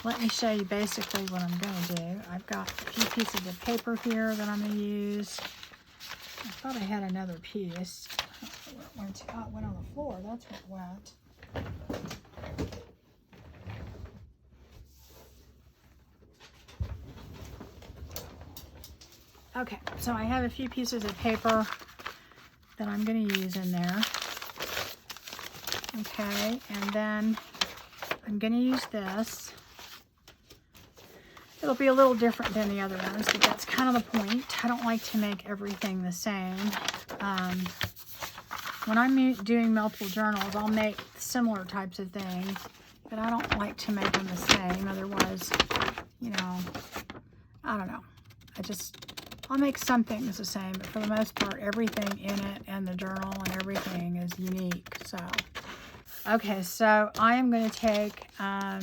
S1: let me show you basically what I'm going to do. I've got a few pieces of paper here that I'm going to use. I thought I had another piece. I don't know where it went to. Oh, it went on the floor. That's where it went. Okay, so I have a few pieces of paper that I'm going to use in there. Okay, and then I'm going to use this. It'll be a little different than the other ones, but that's kind of the point. I don't like to make everything the same. When I'm doing multiple journals, I'll make similar types of things, but I don't like to make them the same. Otherwise, you know, I don't know. I'll make some things the same, but for the most part, everything in it and the journal and everything is unique. So, okay, so I am going to take, where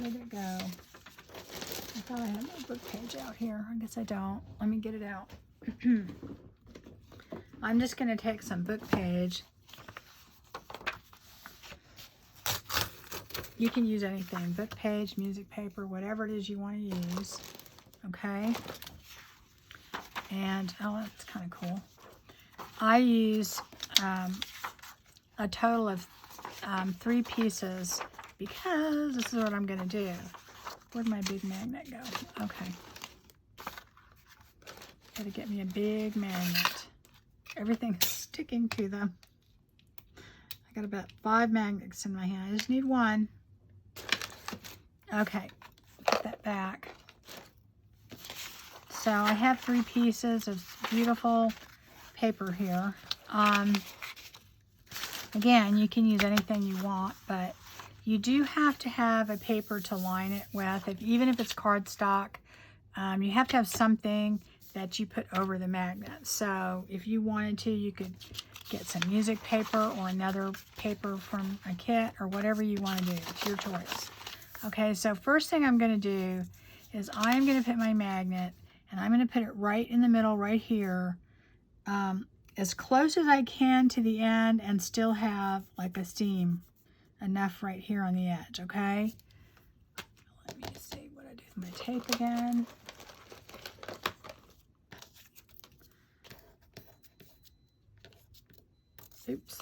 S1: did it go? I thought I had my book page out here. I guess I don't. Let me get it out. I'm just going to take some book page. You can use anything, book page, music paper, whatever it is you want to use. Okay. And, oh, that's kind of cool. I use a total of 3 pieces because this is what I'm going to do. Where'd my big magnet go? Okay. Got to get me a big magnet. Everything's sticking to them. I got about 5 magnets in my hand. I just need one. Okay. Put that back. So I have 3 pieces of beautiful paper here. Again, you can use anything you want, but you do have to have a paper to line it with. Even if it's cardstock, you have to have something that you put over the magnet. So if you wanted to, you could get some music paper or another paper from a kit or whatever you want to do. It's your choice. Okay, so first thing I'm going to do is I am going to put my magnet, and I'm going to put it right in the middle right here, as close as I can to the end and still have like a seam enough right here on the edge, okay? Let me see what I do with my tape again. Oops.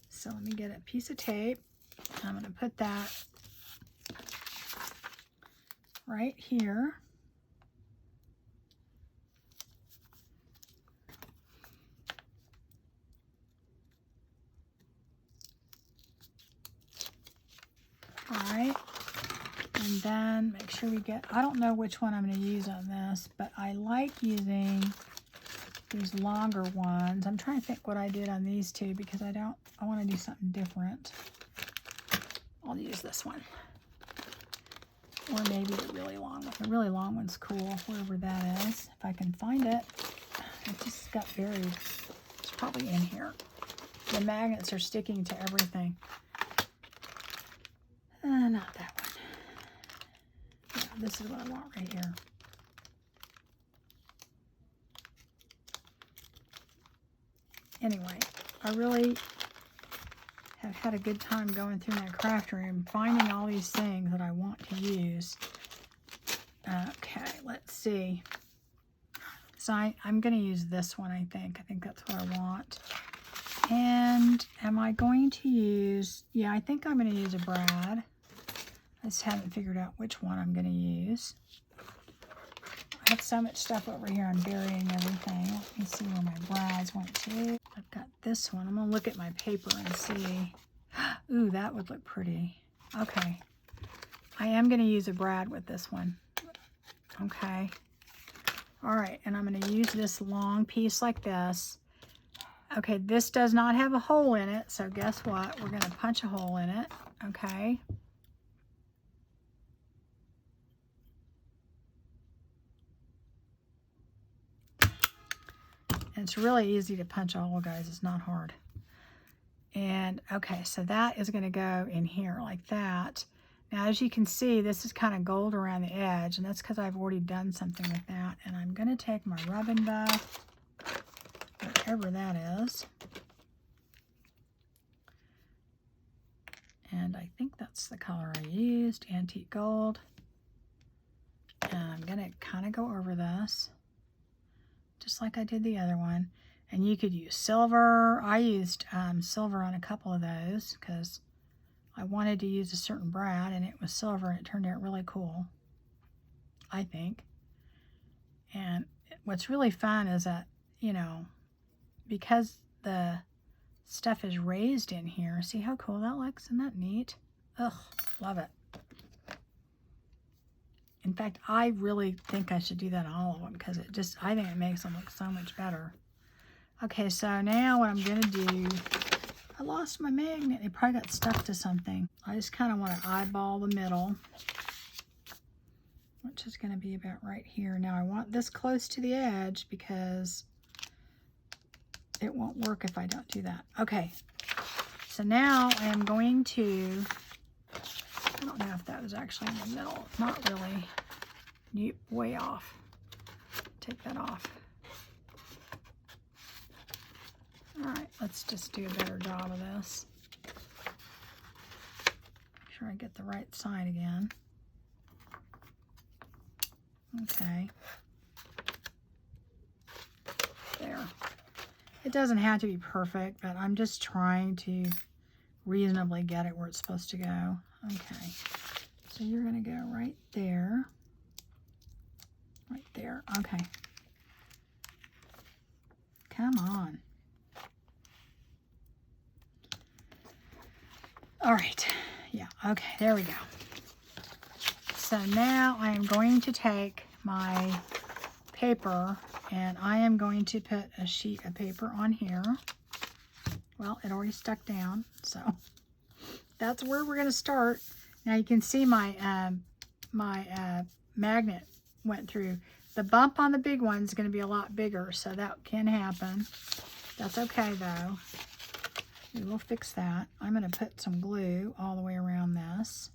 S1: So let me get a piece of tape. I'm going to put that right here. All right. And then make sure we get, I don't know which one I'm going to use on this, but I like using these longer ones. I'm trying to think what I did on these 2 because I want to do something different. I'll use this one. Or maybe the really long one. The really long one's cool, wherever that is. If I can find it. It just got buried. It's probably in here. The magnets are sticking to everything. Not that one. Yeah, this is what I want right here. Anyway, I really have had a good time going through my craft room, finding all these things that I want to use. Okay, let's see. So I'm going to use this one, I think. I think that's what I want. And am I going to use, yeah, I think I'm going to use a brad. I just haven't figured out which one I'm going to use. I have so much stuff over here. I'm burying everything. Let me see where my brads went to. I've got this one. I'm going to look at my paper and see. Ooh, that would look pretty. Okay. I am going to use a brad with this one. Okay. All right. And I'm going to use this long piece like this. Okay. This does not have a hole in it. So guess what? We're going to punch a hole in it. Okay. And it's really easy to punch a hole, guys. It's not hard. And okay, so that is going to go in here like that. Now, as you can see, this is kind of gold around the edge, and that's because I've already done something with that. And I'm going to take my rubbing buff, whatever that is. And I think that's the color I used, antique gold. And I'm going to kind of go over this, just like I did the other one. And you could use silver. I used silver on a couple of those because I wanted to use a certain brad, and it was silver, and it turned out really cool, I think. And what's really fun is that, you know, because the stuff is raised in here, see how cool that looks? Isn't that neat? Ugh, love it. In fact, I really think I should do that on all of them because it just, I think it makes them look so much better. Okay, so now what I'm going to do, I lost my magnet. It probably got stuck to something. I just kind of want to eyeball the middle, which is going to be about right here. Now I want this close to the edge because it won't work if I don't do that. Okay, so now I am going to, I don't know if that was actually in the middle. Not really. Nope, way off. Take that off. All right, let's just do a better job of this. Make sure I get the right side again. Okay. There. It doesn't have to be perfect, but I'm just trying to reasonably get it where it's supposed to go. Okay. So you're going to go right there. Right there. Okay. Come on. All right, yeah, okay, there we go. So now I am going to take my paper and I am going to put a sheet of paper on here. Well, it already stuck down, so that's where we're going to start. Now you can see my magnet went through. The bump on the big one is going to be a lot bigger, so that can happen. That's okay though. We will fix that. I'm going to put some glue all the way around this.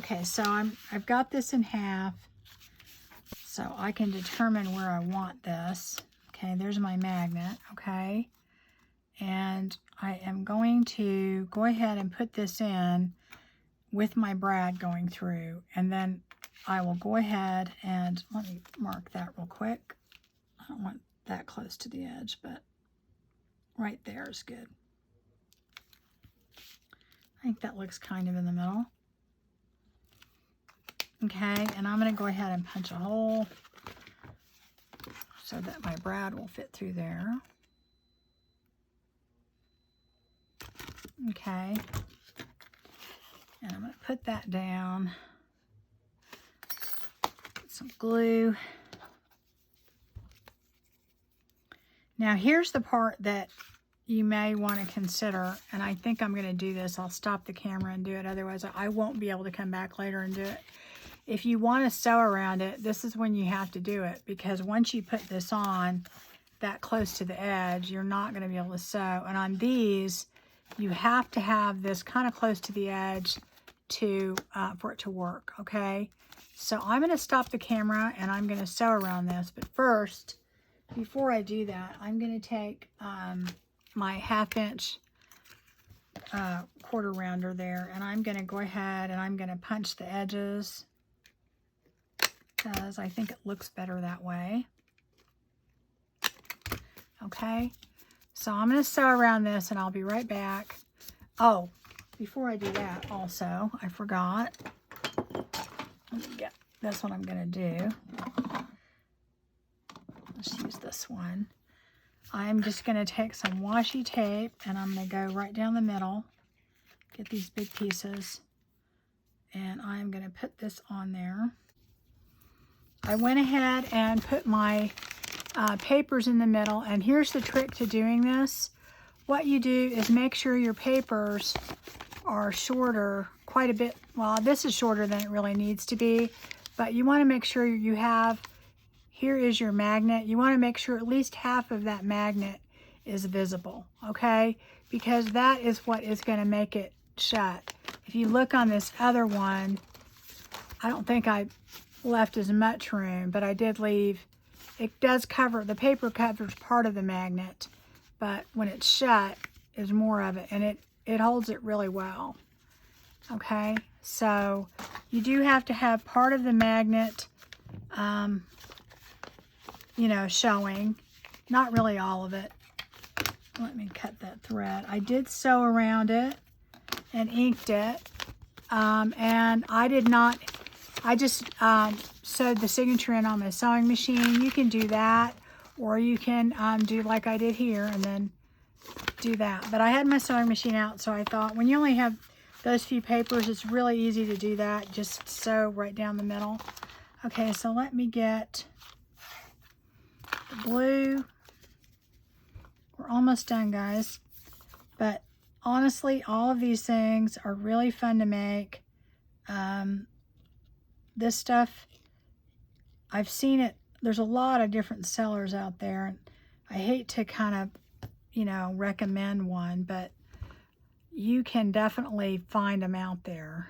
S1: Okay, so I've got this in half, so I can determine where I want this. Okay, there's my magnet, okay? And I am going to go ahead and put this in with my brad going through, and then I will go ahead and, let me mark that real quick. I don't want that close to the edge, but right there is good. I think that looks kind of in the middle. Okay, and I'm going to go ahead and punch a hole so that my brad will fit through there. Okay, and I'm going to put that down. Get some glue. Now here's the part that you may want to consider, and I think I'm going to do this. I'll stop the camera and do it, otherwise I won't be able to come back later and do it. If you want to sew around it, this is when you have to do it, because once you put this on that close to the edge, you're not going to be able to sew. And on these, you have to have this kind of close to the edge to for it to work, okay? So I'm going to stop the camera and I'm going to sew around this. But first, before I do that, I'm going to take my 1/2 inch quarter rounder there, and I'm going to go ahead and I'm going to punch the edges, because I think it looks better that way. Okay, so I'm going to sew around this and I'll be right back. Oh, before I do that also, I forgot. Let me get this one I'm going to do. Let's use this one. I'm just going to take some washi tape and I'm going to go right down the middle, get these big pieces, and I'm going to put this on there. I went ahead and put my papers in the middle, and here's the trick to doing this. What you do is make sure your papers are shorter, quite a bit. Well, this is shorter than it really needs to be, but you want to make sure you have, here is your magnet. You want to make sure at least half of that magnet is visible, okay? Because that is what is going to make it shut. If you look on this other one, I don't think I left as much room, but I did leave. It does cover, the paper covers part of the magnet, but when it's shut, is more of it, and it holds it really well. Okay, so you do have to have part of the magnet, you know, showing, not really all of it. Let me cut that thread. I did sew around it and inked it, and I did not, I just sewed the signature in on my sewing machine. You can do that, or you can do like I did here and then do that. But I had my sewing machine out, so I thought when you only have those few papers, it's really easy to do that. Just sew right down the middle. Okay, so let me get the blue. We're almost done, guys. But honestly, all of these things are really fun to make. This stuff, I've seen it, there's a lot of different sellers out there, and I hate to kind of, you know, recommend one, but you can definitely find them out there.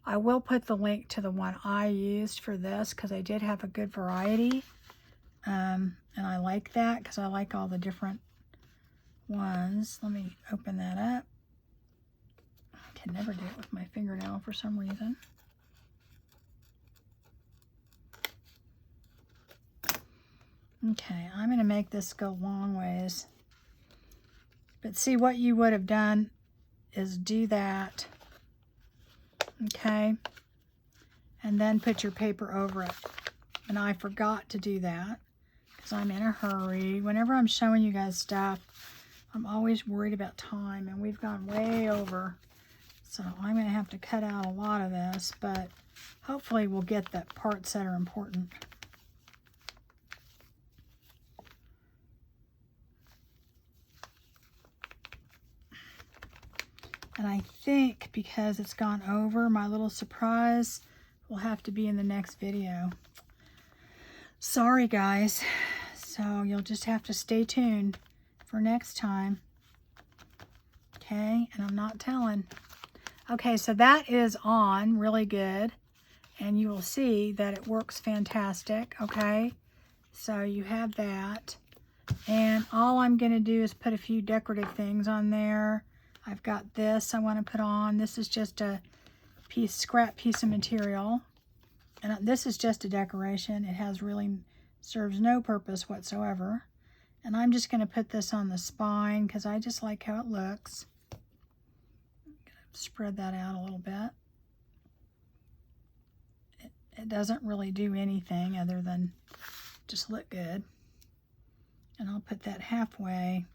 S1: I will put the link to the one I used for this, because I did have a good variety, and I like that because I like all the different ones. Let me open that up. I can never do it with my fingernail for some reason. Okay, I'm going to make this go long ways. But see, what you would have done is do that, okay, and then put your paper over it. And I forgot to do that because I'm in a hurry. Whenever I'm showing you guys stuff, I'm always worried about time, and we've gone way over. So I'm going to have to cut out a lot of this, but hopefully we'll get the parts that are important. And I think because it's gone over, my little surprise will have to be in the next video. Sorry, guys. So you'll just have to stay tuned for next time. Okay? And I'm not telling. Okay, so that is on really good. And you will see that it works fantastic, okay? So you have that. And all I'm going to do is put a few decorative things on there. I've got this I want to put on. This is just a scrap piece of material. And this is just a decoration. It has really, serves no purpose whatsoever. And I'm just going to put this on the spine because I just like how it looks. I'm going to spread that out a little bit. It doesn't really do anything other than just look good. And I'll put that halfway.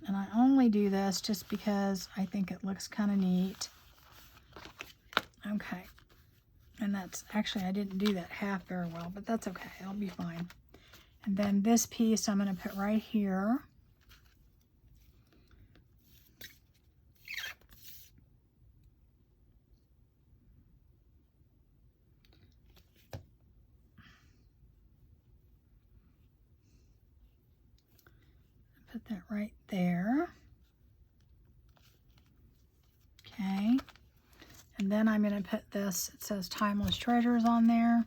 S1: And I only do this just because I think it looks kind of neat. Okay. And that's, actually I didn't do that half very well, but that's okay. It'll be fine. And then this piece I'm going to put right here. Put that right there. Okay. And then I'm going to put this, it says Timeless Treasures on there.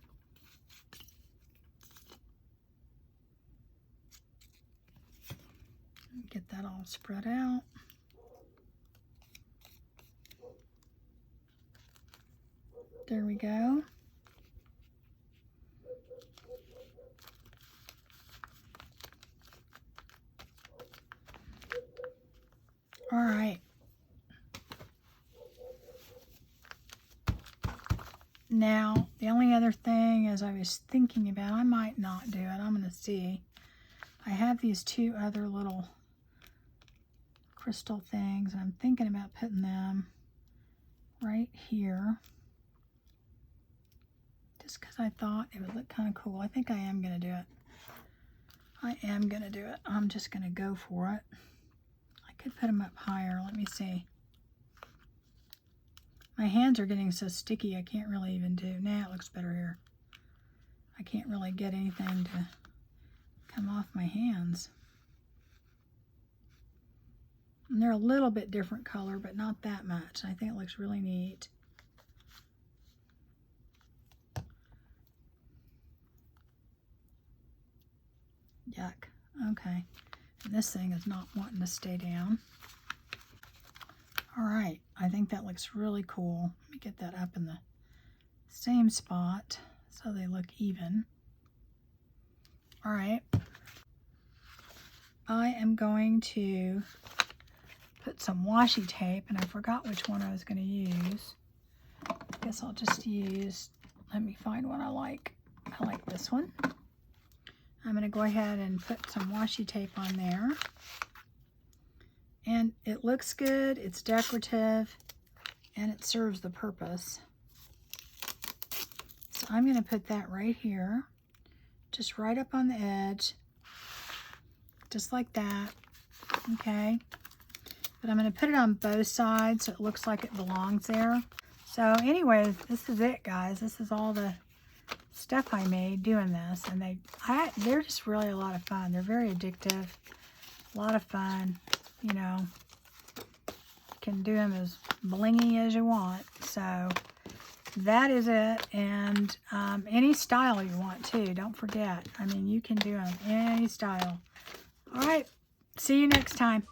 S1: Get that all spread out. There we go. All right. Now, the only other thing as I was thinking about, I might not do it. I'm going to see. I have these two other little crystal things, and I'm thinking about putting them right here. Just because I thought it would look kind of cool. I think I am going to do it. I am going to do it. I'm just going to go for it. I could put them up higher. Let me see. My hands are getting so sticky I can't really even do. Now it looks better here. I can't really get anything to come off my hands. And they're a little bit different color, but not that much. I think it looks really neat. Yuck. Okay. And this thing is not wanting to stay down. All right. I think that looks really cool. Let me get that up in the same spot so they look even. All right. I am going to put some washi tape, and I forgot which one I was going to use. I guess I'll just use, let me find one I like. I like this one. I'm going to go ahead and put some washi tape on there. And it looks good, it's decorative, and it serves the purpose. So I'm going to put that right here, just right up on the edge, just like that, okay? But I'm going to put it on both sides so it looks like it belongs there. So anyways, this is it, guys. This is all the stuff I made doing this, and they're just really a lot of fun. They're very addictive, a lot of fun. You know, you can do them as blingy as you want. So that is it. And any style you want to, don't forget. I mean, you can do them any style. All right, see you next time.